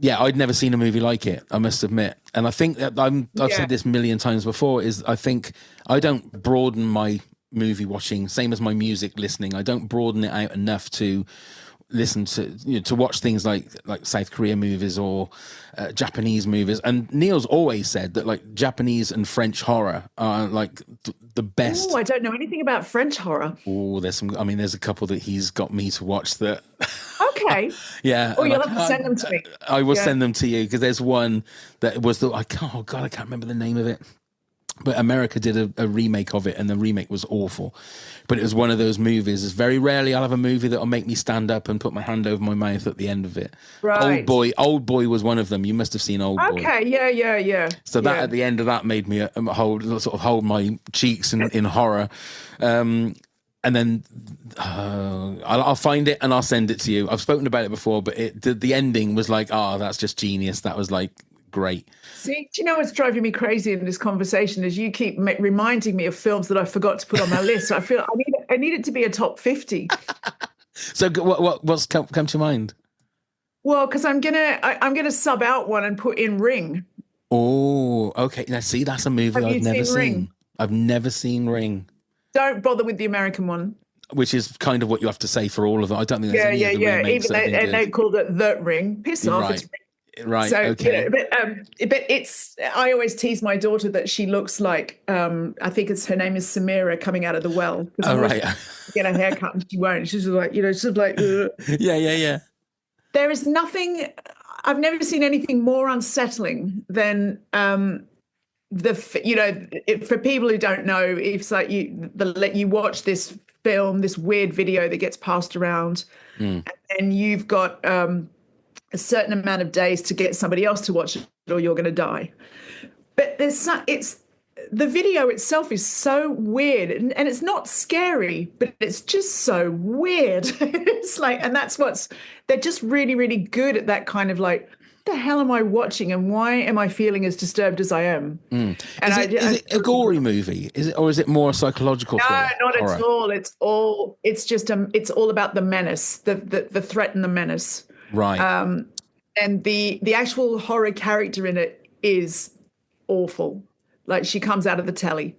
I'd never seen a movie like it, I must admit. And I think that I've said this a million times before, is I think I don't broaden my movie watching, same as my music listening. I don't broaden it out enough to listen to, you know, to watch things like South Korea movies or Japanese movies. And Neil's always said that like Japanese and French horror are like the best. Oh, I don't know anything about French horror. Oh, there's a couple that he's got me to watch that. Okay. Yeah. Oh, you'll have to send them to me. I will send them to you, because there's one that was I can't remember the name of it. But America did a remake of it, and the remake was awful. But it was one of those movies. It's very rarely I'll have a movie that'll make me stand up and put my hand over my mouth at the end of it. Right. Old Boy was one of them. You must have seen Old Boy. Okay, yeah. So that at the end of that made me hold my cheeks in horror. And then I'll find it and I'll send it to you. I've spoken about it before, but the ending was like, that's just genius. That was like great. See, do you know what's driving me crazy in this conversation is you keep reminding me of films that I forgot to put on my list. So I feel I need it to be a top 50. So what's come to mind? Well, because I'm gonna sub out one and put in Ring. Oh, okay. Now see, that's a movie I've never seen. Ring? I've never seen Ring. Don't bother with the American one. Which is kind of what you have to say for all of them. I don't think there's any of the remakes. Even they called it The Ring. Piss off. Right. It's Ring. Right. So, okay. You know, but it's. I always tease my daughter that she looks like. I think her name is Samira coming out of the well. Oh right. Get a haircut and she won't. She's like, you know, she's like. Yeah. There is nothing. I've never seen anything more unsettling than for people who don't know, it's like you watch this film, this weird video that gets passed around, and you've got a certain amount of days to get somebody else to watch it, or you're going to die. But the video itself is so weird, and it's not scary, but it's just so weird. It's like, and they're just really, really good at that kind of like, what the hell am I watching, and why am I feeling as disturbed as I am? And is it a gory movie? Is it, or is it more a psychological? No, not horror? at all. It's just it's all about the menace, the threat and the menace. Right. And the actual horror character in it is awful. Like, she comes out of the telly.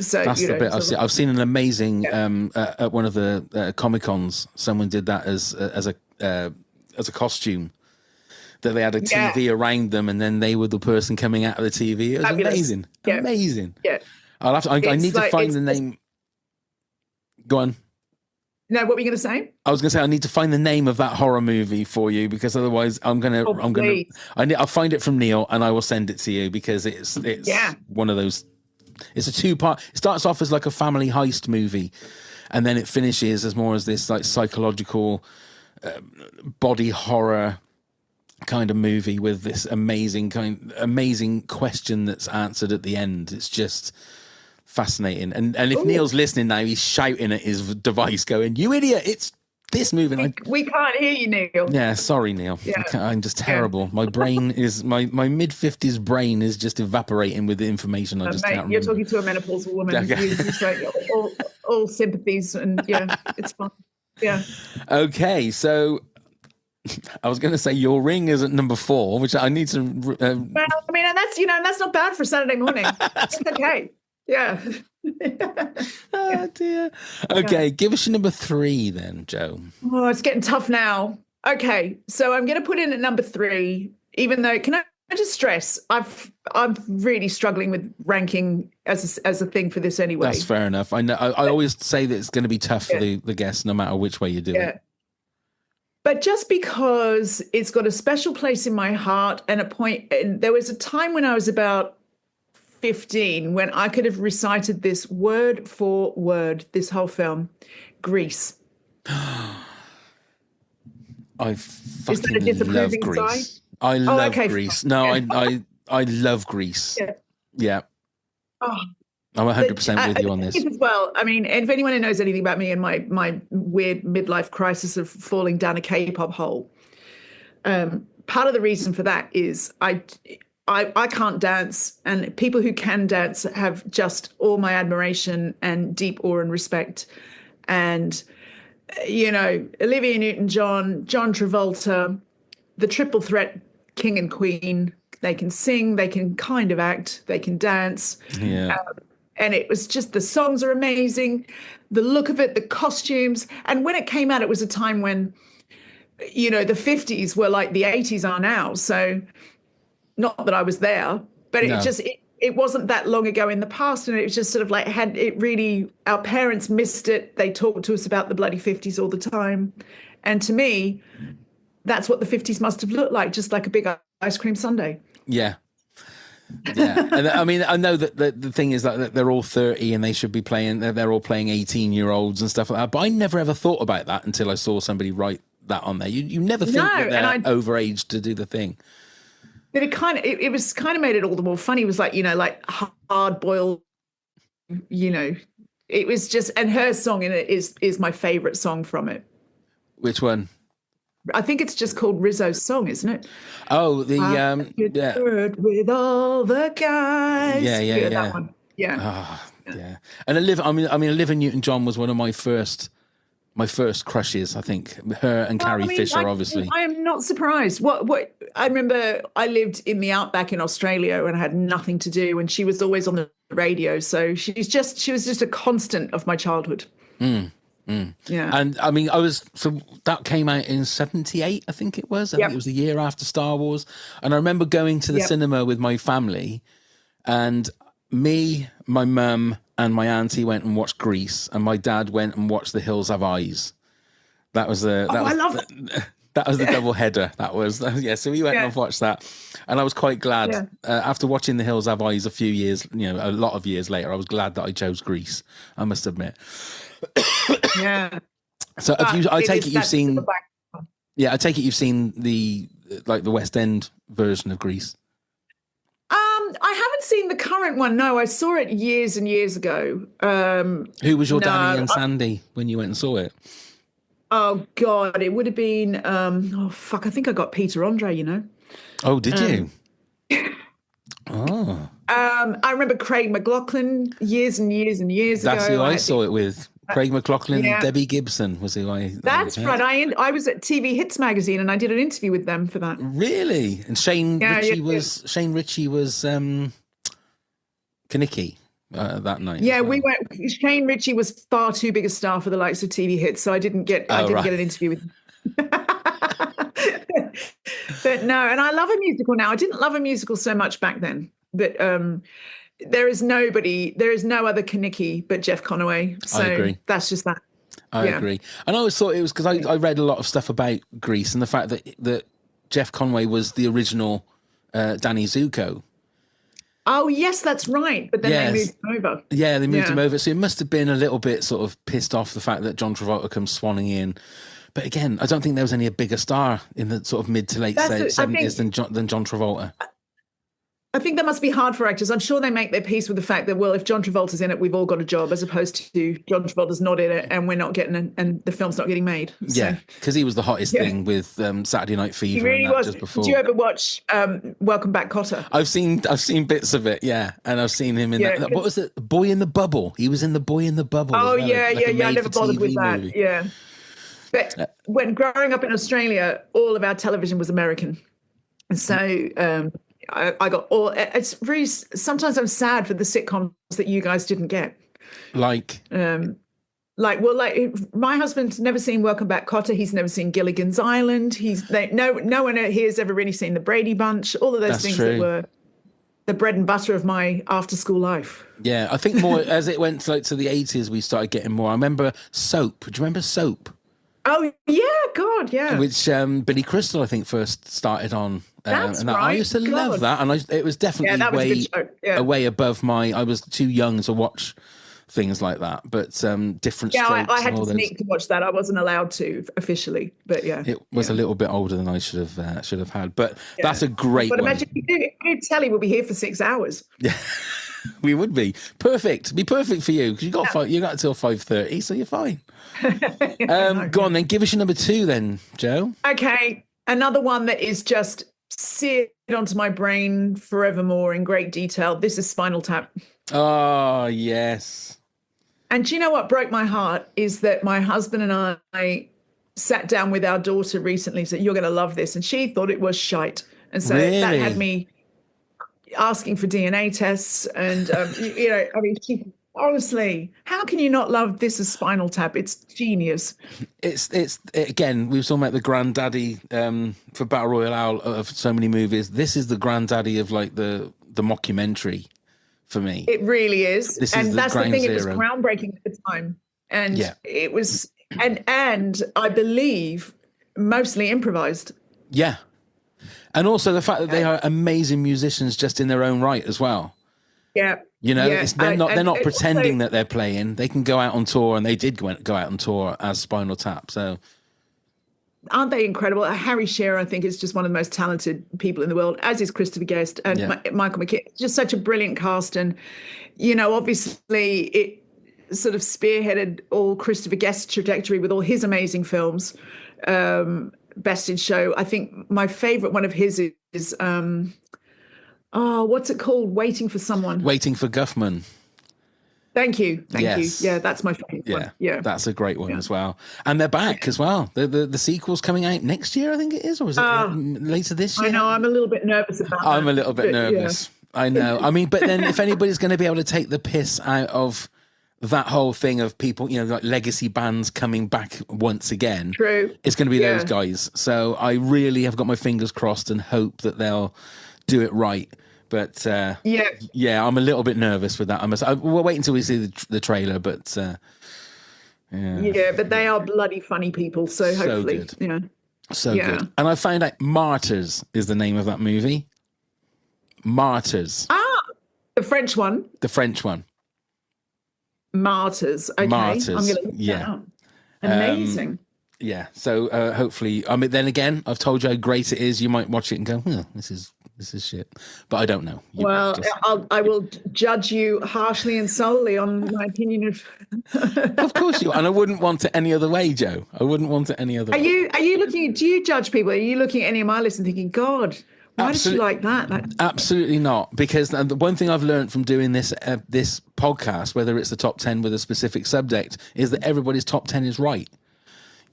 So that's the bit I've seen. I've seen an amazing at one of the Comic-Cons. Someone did that as a costume. That they had a TV around them, and then they were the person coming out of the TV. It was amazing. Yeah. Amazing. Yeah. I need to find the name. Go on. No, what were you going to say? I was going to say I need to find the name of that horror movie for you, because otherwise I'll find it from Neil and I will send it to you, because it's one of those. It's a 2-part. It starts off as like a family heist movie, and then it finishes as more as this like psychological body horror kind of movie with this amazing question that's answered at the end. It's just fascinating. And if Neil's listening now, he's shouting at his device going, "You idiot, it's this movie." We can't hear you, Neil. Yeah, sorry, Neil. Yeah. I'm just terrible. Yeah. My brain is my mid-50s brain is just evaporating with the information. I just can't remember. You're talking to a menopausal woman. Okay. You just like all sympathies, and it's fine. Yeah. Okay, so I was going to say your Ring is at number 4, which I need to. Well, I mean, and that's not bad for Saturday morning. It's okay. Yeah. Oh dear. Okay, give us your number 3 then, Joe. Oh, it's getting tough now. Okay, so I'm going to put in at number 3, even though can I just stress. I'm really struggling with ranking as a thing for this anyway. That's fair enough. I know. I always say that it's going to be tough for the guests, no matter which way you do it. But just because it's got a special place in my heart and a point, and there was a time when I was about 15 when I could have recited this word for word, this whole film, Grease. I fucking love Grease. Sign? I love Grease. No, I love Grease. Yeah. Oh, I'm 100% with you on this. As well. I mean, and if anyone who knows anything about me and my weird midlife crisis of falling down a K-pop hole, part of the reason for that is I can't dance, and people who can dance have just all my admiration and deep awe and respect. And, you know, Olivia Newton-John, John Travolta, the triple threat, king and queen. They can sing, they can kind of act, they can dance. Yeah. And it was just, the songs are amazing, the look of it, the costumes. And when it came out, it was a time when, you know, the 50s were like the 80s are now. So not that I was there, but it wasn't that long ago in the past. And it was just sort of like, our parents missed it. They talked to us about the bloody 50s all the time. And to me, that's what the 50s must have looked like, just like a big ice cream sundae. Yeah. Yeah. And I mean, I know that the thing is that they're all 30 and they should be playing, they're all playing 18-year-olds and stuff like that. But I never ever thought about that until I saw somebody write that on there. You never think that they're overaged to do the thing. But it was kind of made it all the more funny. It was like, you know, like hard boiled, you know, it was just, and her song in it is my favorite song from it. Which one? I think it's just called Rizzo's Song, isn't it? Oh, with all the guys. Yeah. That one. Yeah. Oh, yeah. And Olivia Newton-John was one of my first crushes. I think her and Carrie Fisher, obviously. I am not surprised. What I remember, I lived in the outback in Australia and I had nothing to do, and she was always on the radio. So she was just a constant of my childhood. Yeah. And I mean, that came out in 78, I think it was. I think it was the year after Star Wars. And I remember going to the cinema with my family, and me, my mum, and my auntie went and watched Grease, and my dad went and watched The Hills Have Eyes. That was the double header. That was So we went and watched that, and I was quite glad after watching The Hills Have Eyes a lot of years later. I was glad that I chose Grease, I must admit. Yeah. So I take it you've seen the West End version of Grease. I haven't seen the current one. No, I saw it years and years ago. Who was your Danny and Sandy when you went and saw it? Oh God, it would have been. I think I got Peter Andre. You know. Oh, did you? Oh. I remember Craig McLaughlin years and years and years ago. That's who I saw it with. Craig McLaughlin and Debbie Gibson was who I. That's right. I was at TV Hits magazine and I did an interview with them for that. Really? And Shane Ritchie was Kaniki that night. Yeah, we went. Shane Ritchie was far too big a star for the likes of TV Hits, so I didn't get get an interview with him. But no, and I love a musical now. I didn't love a musical so much back then, but there is no other Kaniki but Jeff Conaway. So I agree. That's just that. I agree. And I always thought it was because I read a lot of stuff about Grease and the fact that Jeff Conaway was the original Danny Zuko. Oh, yes, that's right. But then they moved him over. Yeah, they moved him over. So it must have been a little bit sort of pissed off the fact that John Travolta comes swanning in. But again, I don't think there was a bigger star in the sort of mid to late 70s than John Travolta. I think that must be hard for actors. I'm sure they make their peace with the fact that, well, if John Travolta's in it, we've all got a job, as opposed to John Travolta's not in it and we're not getting it, and the film's not getting made. Yeah, because he was the hottest thing with Saturday Night Fever. He really and that was. Just before. Did you ever watch Welcome Back, Kotter? I've seen bits of it, and I've seen him in that. What was it? Boy in the Bubble. He was in the Boy in the Bubble. Oh, I never bothered with that. Movie. Yeah. But when growing up in Australia, all of our television was American. So I got all. It's really. Sometimes I'm sad for the sitcoms that you guys didn't get. Like. My husband's never seen Welcome Back, Kotter. He's never seen Gilligan's Island. No one here has ever really seen the Brady Bunch. All of those That's things true. that were the bread and butter of my after-school life. Yeah, I think more as it went to the 80s, we started getting more. I remember Soap. Do you remember Soap? Oh yeah, God, yeah. Which Billy Crystal, I think, first started on. That's and right. I used to love that, and it was definitely that was a good show. Yeah. way above my. I was too young to watch things like that, but different strokes. I had to sneak to watch that. I wasn't allowed to officially, but yeah, it was a little bit older than I should have had. But that's a great But one. imagine if you do telly, we'll be here for 6 hours. Yeah, we would be perfect. Be perfect for you because you got until 5:30, so you're fine. Go on then. Give us your number 2 then, Joe. Okay, another one that is just seared onto my brain forevermore in great detail. This is Spinal Tap. Oh yes. And do you know what broke my heart is that my husband and I sat down with our daughter recently and said, "You're going to love this," and she thought it was shite, and so that had me asking for DNA tests, and she honestly, how can you not love this as Spinal Tap? It's genius. It's again, we were talking about the granddaddy for Battle Royale of so many movies. This is the granddaddy of like the mockumentary for me. It really is. And that's the thing, zero. It was groundbreaking at the time. And it was and I believe mostly improvised. Yeah. And also the fact that they are amazing musicians just in their own right as well. Yeah. You know, they're not pretending that they're playing. They can go out on tour, and they did go out on tour as Spinal Tap. So, aren't they incredible? Harry Shearer, I think, is just one of the most talented people in the world, as is Christopher Guest and Michael McKean. Just such a brilliant cast, and obviously it sort of spearheaded all Christopher Guest's trajectory with all his amazing films. Best in Show. I think my favorite one of his is what's it called? Waiting for Someone. Waiting for Guffman. Thank you. Yeah, that's my favorite one. Yeah, that's a great one as well. And they're back as well. The sequel's coming out next year, I think it is, or is it later this year? I know. I'm a little bit nervous about that. I'm a little bit nervous. Yeah. I know. I mean, but then if anybody's going to be able to take the piss out of that whole thing of people, like legacy bands coming back once again, true, it's going to be those guys. So I really have got my fingers crossed and hope that they'll do it right. But I'm a little bit nervous with that. We'll wait until we see the trailer. But but they are bloody funny people. So hopefully, good. So good. And I found out Martyrs is the name of that movie. Martyrs. The French one. The French one. Martyrs. Okay. Martyrs. I'm going to look that up. Amazing. So hopefully, I mean, then again, I've told you how great it is. You might watch it and go, this is shit. But I don't know. I will judge you harshly and solely on my opinion of. Of course you are. And I wouldn't want it any other way, Joe. I wouldn't want it any other way. Are you looking? Do you judge people? Are you looking at any of my lists and thinking, God, why did you like that? Absolutely not. Because the one thing I've learned from doing this podcast, whether it's the top 10 with a specific subject, is that everybody's top 10 is right.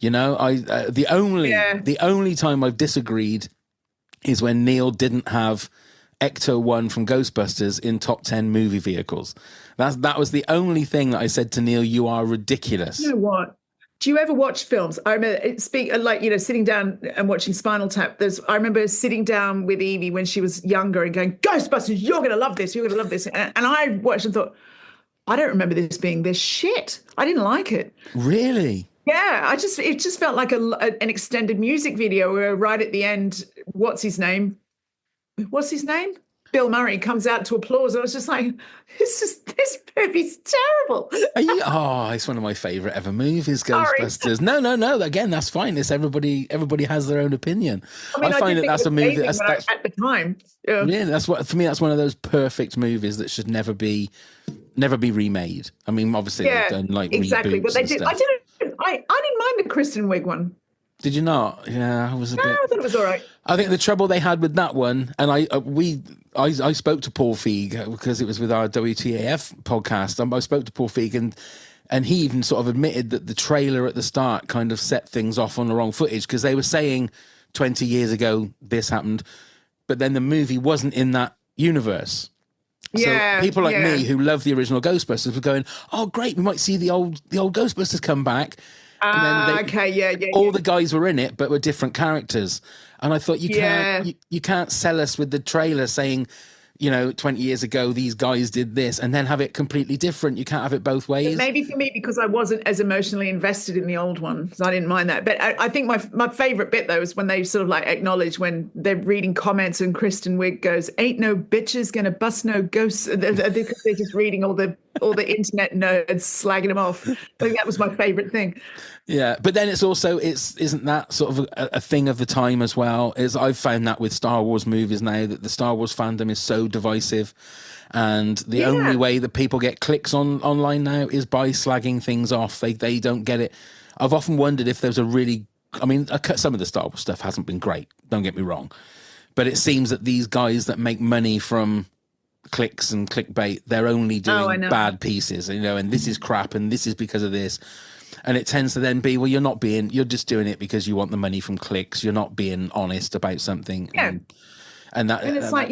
The only time I've disagreed is when Neil didn't have Ecto 1 from Ghostbusters in top 10 movie vehicles. That was the only thing that I said to Neil, you are ridiculous. You know what? Do you ever watch films? I remember sitting down and watching Spinal Tap. I remember sitting down with Evie when she was younger and going, Ghostbusters, you're going to love this. You're going to love this. And I watched and thought, I don't remember this being this shit. I didn't like it. Really? Yeah, it just felt like an extended music video where right at the end, what's his name? Bill Murray comes out to applause. And I was just like, this movie's terrible. It's one of my favorite ever movies, Ghostbusters. No. Again, that's fine. It's everybody has their own opinion. I find that's a movie that's at the time. Yeah, that's one of those perfect movies that should never be remade. I mean, obviously they've done like exactly, but they did. Stuff. I didn't mind the Kristen Wiig one. Did you not? Yeah, I thought it was all right. I think the trouble they had with that one, and I spoke to Paul Feig because it was with our WTAF podcast. I spoke to Paul Feig and he even sort of admitted that the trailer at the start kind of set things off on the wrong footage because they were saying 20 years ago this happened, but then the movie wasn't in that universe. So people like yeah. me who love the original Ghostbusters were going, "Oh, great! We might see the old Ghostbusters come back." And then Okay, yeah. all the guys were in it, but were different characters. And I thought, you can't sell us with the trailer saying, 20 years ago these guys did this, and then have it completely different. You can't have it both ways. Maybe for me, because I wasn't as emotionally invested in the old one, so I didn't mind that. But I think my favorite bit though is when they sort of like acknowledge when they're reading comments and Kristen Wiig goes, "Ain't no bitches gonna bust no ghosts," because they're just reading all the internet nerds slagging them off. I think that was my favorite thing. Yeah, but then isn't that sort of a thing of the time as well? I've found that with Star Wars movies now, that the Star Wars fandom is so divisive, and the only way that people get clicks online now is by slagging things off. They don't get it. I've often wondered if there's some of the Star Wars stuff hasn't been great, don't get me wrong, but it seems that these guys that make money from clicks and clickbait, they're only doing bad pieces, and this is crap, and this is because of this. And it tends to then be, well, you're just doing it because you want the money from clicks. You're not being honest about something. Yeah. And it's like,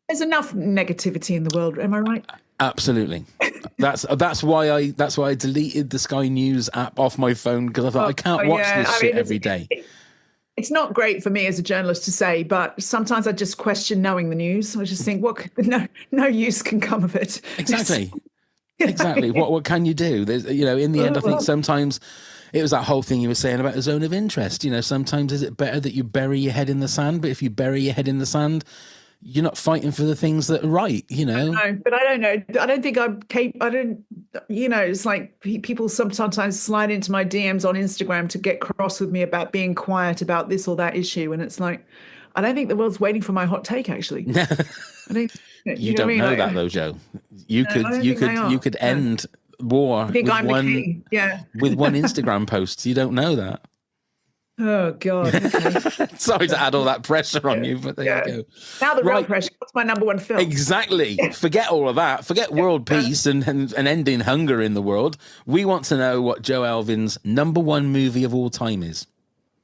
there's enough negativity in the world. Am I right? Absolutely. That's why I deleted the Sky News app off my phone, because I thought I can't watch this shit every day. It's not great for me as a journalist to say, but sometimes I just question knowing the news. I just think, no use can come of it. Exactly. Exactly. What can you do? There's, in the end, I think sometimes it was that whole thing you were saying about a zone of interest. Sometimes is it better that you bury your head in the sand? But if you bury your head in the sand, you're not fighting for the things that are right. No, but I don't know. I don't think I'm capable. I don't. It's like people sometimes slide into my DMs on Instagram to get cross with me about being quiet about this or that issue, and it's like, I don't think the world's waiting for my hot take. Actually, I think. You don't know that though, Joe. You could end war with one Instagram post. You don't know that. Oh God! Okay. Sorry to add all that pressure on you, but there you go. Now the real pressure. What's my number one film? Exactly. Forget all of that. Forget world peace and ending hunger in the world. We want to know what Joe Elvin's number one movie of all time is.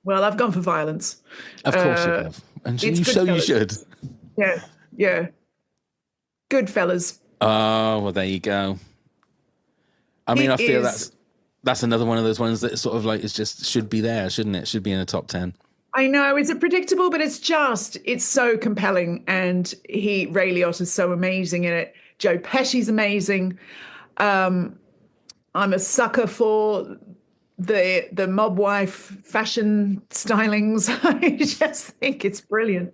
Well, I've gone for violence. Of course you have, and you should. Yeah. Goodfellas. Oh, well, there you go. I feel that's another one of those ones that sort of like should be there, shouldn't it? Should be in a top 10. I know, it's predictable, but it's so compelling, and Ray Liotta is so amazing in it. Joe Pesci's amazing. I'm a sucker for the mob wife fashion stylings. I just think it's brilliant.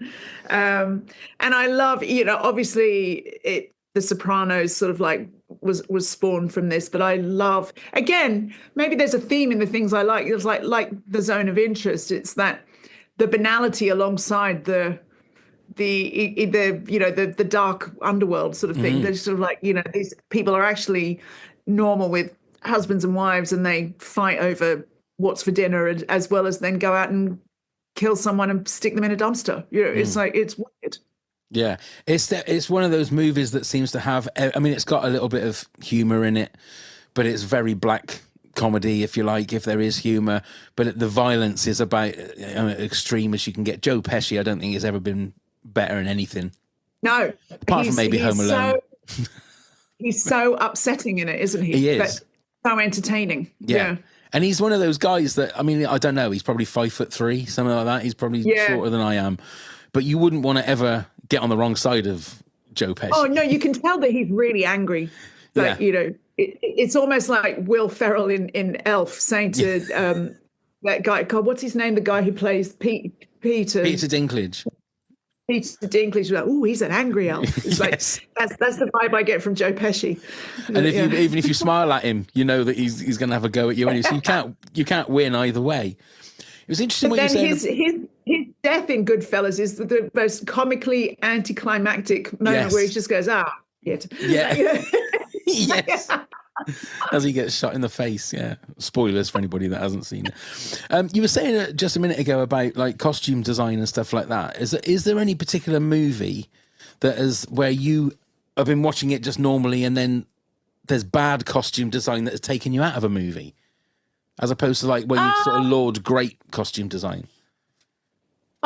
And I love, obviously The Sopranos sort of like was spawned from this, but I love, again, maybe there's a theme in the things I like. It's like the zone of interest. It's that the banality alongside the dark underworld sort of thing. They're sort of like, these people are actually normal with husbands and wives, and they fight over what's for dinner, as well as then go out and kill someone and stick them in a dumpster. It's like, it's weird. Yeah, it's one of those movies that seems to have, it's got a little bit of humor in it, but it's very black comedy, if you like, if there is humor, but the violence is about extreme as you can get. Joe Pesci, I don't think has ever been better in anything. No. Apart from maybe Home Alone. He's so upsetting in it, isn't he? He is. But so entertaining. Yeah. And he's one of those guys that, I don't know, he's probably 5'3", something like that. He's probably shorter than I am. But you wouldn't want to ever get on the wrong side of Joe Pesci. Oh, no, you can tell that he's really angry. Like, it's almost like Will Ferrell in Elf saying to that guy, God, what's his name? The guy who plays Peter Dinklage. Peter Dinklage, like, oh, he's an angry elf. It's like that's the vibe I get from Joe Pesci. And even if you smile at him, you know that he's going to have a go at you anyway. So you can't win either way. It was interesting what you said. His death in Goodfellas is the most comically anticlimactic moment where he just goes, shit. Yeah. Yes. As he gets shot in the face. Yeah. Spoilers for anybody that hasn't seen it. You were saying just a minute ago about like costume design and stuff like that. Is there any particular movie that is where you have been watching it just normally and then there's bad costume design that has taken you out of a movie? As opposed to like where you sort of laud great costume design.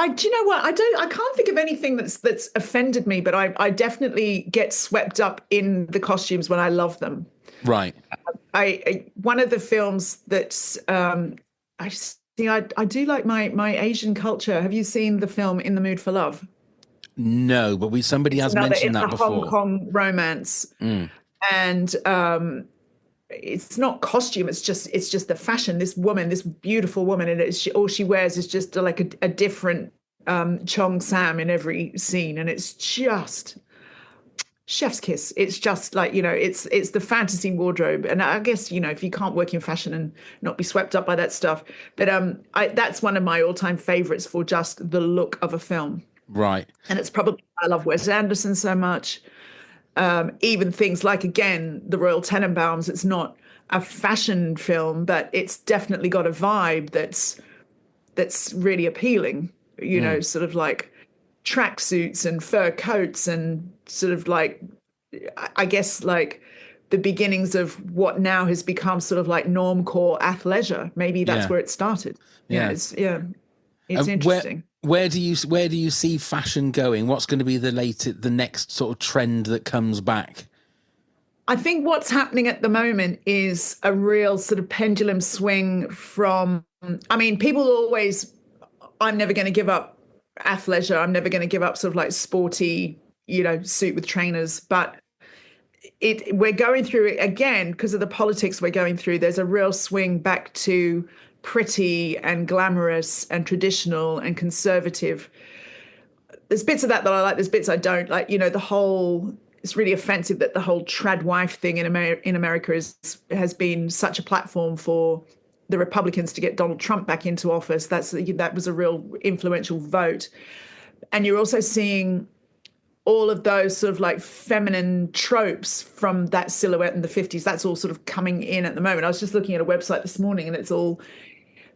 Do you know what? I can't think of anything that's offended me, but I definitely get swept up in the costumes when I love them. Right. One of the films that's I see I do like my Asian culture. Have you seen the film In the Mood for Love? No, but somebody has mentioned that it's a Hong before. Kong romance, and it's not costume. It's just the fashion. This woman, this beautiful woman, and all she wears is just like a different Chong Sam in every scene, and it's just chef's kiss. It's just like, it's the fantasy wardrobe. And I guess, if you can't work in fashion and not be swept up by that stuff, but that's one of my all-time favorites for just the look of a film. Right. And it's probably, I love Wes Anderson so much. Even things like, again, the Royal Tenenbaums, it's not a fashion film, but it's definitely got a vibe that's really appealing, sort of like tracksuits and fur coats and sort of like, I guess, like the beginnings of what now has become sort of like normcore athleisure. Maybe that's where it started. Yeah. It's interesting. Where do you see fashion going? What's going to be the next sort of trend that comes back? I think what's happening at the moment is a real sort of pendulum swing from, people always, I'm never going to give up athleisure. I'm never going to give up sort of like sporty, suit with trainers. But we're going through it again because of the politics we're going through. There's a real swing back to pretty and glamorous and traditional and conservative. There's bits of that I like. There's bits I don't like. It's really offensive that the whole trad wife thing in America has been such a platform for the Republicans to get Donald Trump back into office. That was a real influential vote. And you're also seeing all of those sort of like feminine tropes from that silhouette in the 50s. That's all sort of coming in at the moment. I was just looking at a website this morning and it's all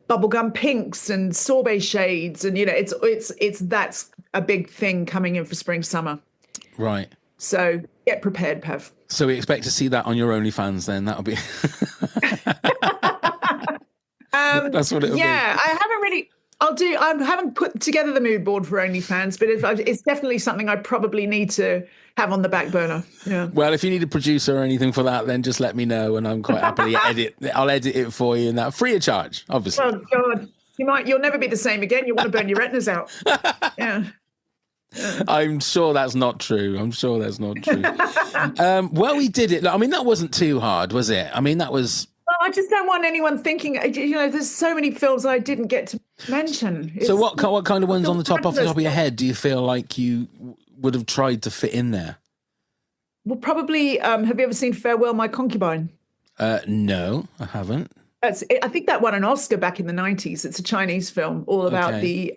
bubblegum pinks and sorbet shades. And, that's a big thing coming in for spring, summer. Right. So get prepared, Pav. So we expect to see that on your OnlyFans then. That'll be... That's what it'll be. Yeah, I haven't put together the mood board for OnlyFans, but it's definitely something I probably need to have on the back burner. Yeah. Well, if you need a producer or anything for that, then just let me know, and I'm quite happily I'll edit it for you, and that free of charge, obviously. Oh God, you'll never be the same again. You want to burn your retinas out. Yeah. I'm sure that's not true. Well, we did it. I mean, that wasn't too hard, was it? I mean, that was... Well, I just don't want anyone thinking, there's so many films I didn't get to mention. So what kind of ones off the top of your head do you feel like you would have tried to fit in there? Well, probably, have you ever seen Farewell, My Concubine? No, I haven't. I think that won an Oscar back in the 90s. It's a Chinese film all about the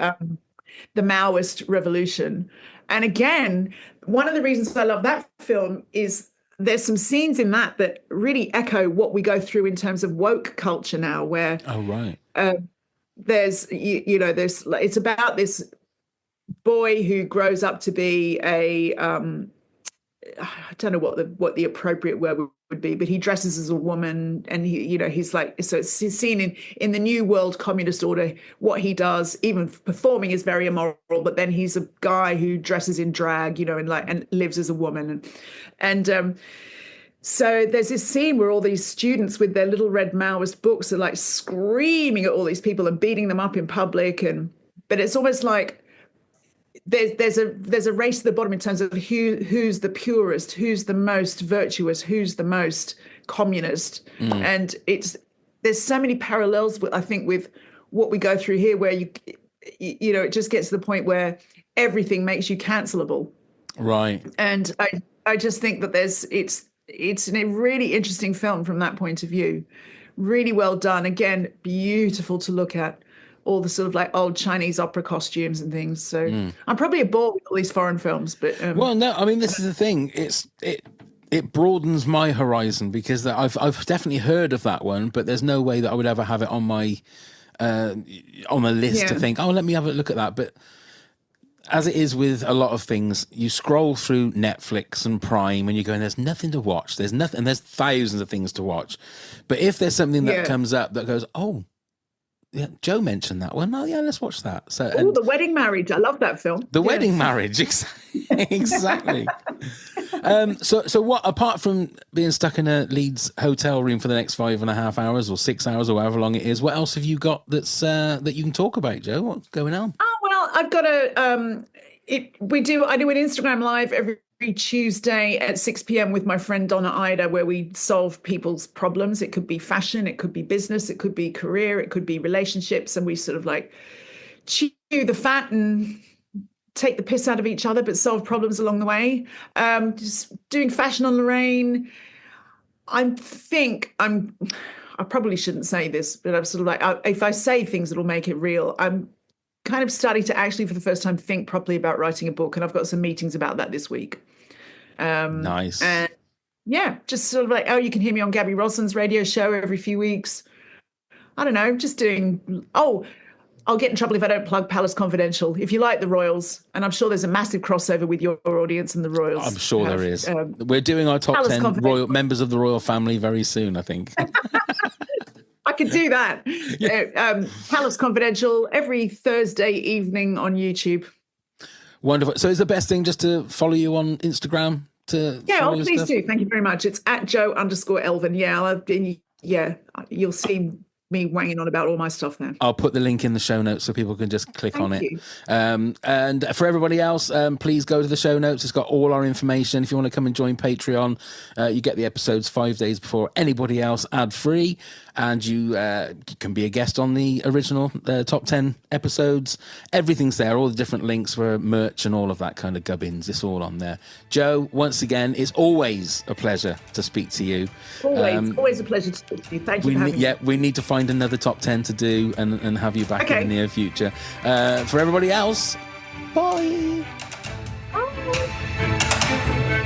Maoist revolution. And again, one of the reasons I love that film is there's some scenes in that really echo what we go through in terms of woke culture now, where there's it's about this boy who grows up to be I don't know what the appropriate word would be, but he dresses as a woman, and he's like, so it's seen in the new world communist order, what he does, even performing, is very immoral, but then he's a guy who dresses in drag, and lives as a woman. And so there's this scene where all these students with their little red Maoist books are like screaming at all these people and beating them up in public. But it's almost like there's a race to the bottom in terms of who's the purest, who's the most virtuous, who's the most communist. And there's so many parallels, I think, with what we go through here, where it just gets to the point where everything makes you cancelable. Right. And I just think that it's a really interesting film from that point of view. Really well done. Again, beautiful to look at. All the sort of like old Chinese opera costumes and things. So I'm probably a bore with all these foreign films, but well, no, I mean, this is the thing. It broadens my horizon, because I've definitely heard of that one, but there's no way that I would ever have it on my on a list to think, let me have a look at that. But as it is with a lot of things, you scroll through Netflix and Prime and you're going, there's nothing to watch. There's nothing, and there's thousands of things to watch. But if there's something that comes up that goes, Yeah, Joe mentioned that one. Oh, yeah, let's watch that. So, The Wedding Marriage. I love that film. The Wedding Marriage, exactly. So what, apart from being stuck in a Leeds hotel room for the next 5.5 hours or 6 hours or however long it is, what else have you got that's that you can talk about, Joe? What's going on? Oh, well, I've got I do an Instagram live every Tuesday at 6 p.m. with my friend Donna Ida, where we solve people's problems. It could be fashion, it could be business, it could be career, it could be relationships. And we sort of like chew the fat and take the piss out of each other, but solve problems along the way. Just doing fashion on Lorraine. I probably shouldn't say this, but I'm sort of like, if I say things that'll make it real, I'm kind of starting to actually, for the first time, think properly about writing a book. And I've got some meetings about that this week. Nice. And yeah, just sort of like, you can hear me on Gabby Rosslin's radio show every few weeks. I don't know, just doing, I'll get in trouble if I don't plug Palace Confidential. If you like the Royals, and I'm sure there's a massive crossover with your audience and the Royals. I'm sure there is. We're doing our top Palace 10 royal members of the royal family very soon, I think. I could do that. Yeah. Palace Confidential every Thursday evening on YouTube. Wonderful. So is the best thing just to follow you on Instagram? Please do. Thank you very much. It's at Joe_Elvin. You'll see me wanging on about all my stuff there. I'll put the link in the show notes so people can just click on it. You. And for everybody else, please go to the show notes. It's got all our information. If you want to come and join Patreon, you get the episodes 5 days before anybody else, ad-free, and you can be a guest on the original top 10 episodes. Everything's there, all the different links for merch and all of that kind of gubbins. It's all on there. Joe, once again, it's always a pleasure to speak to you. Always a pleasure to speak to you. Thank you for having me. We need to find another top 10 to do and have you back in the near future. For everybody else, bye. Bye.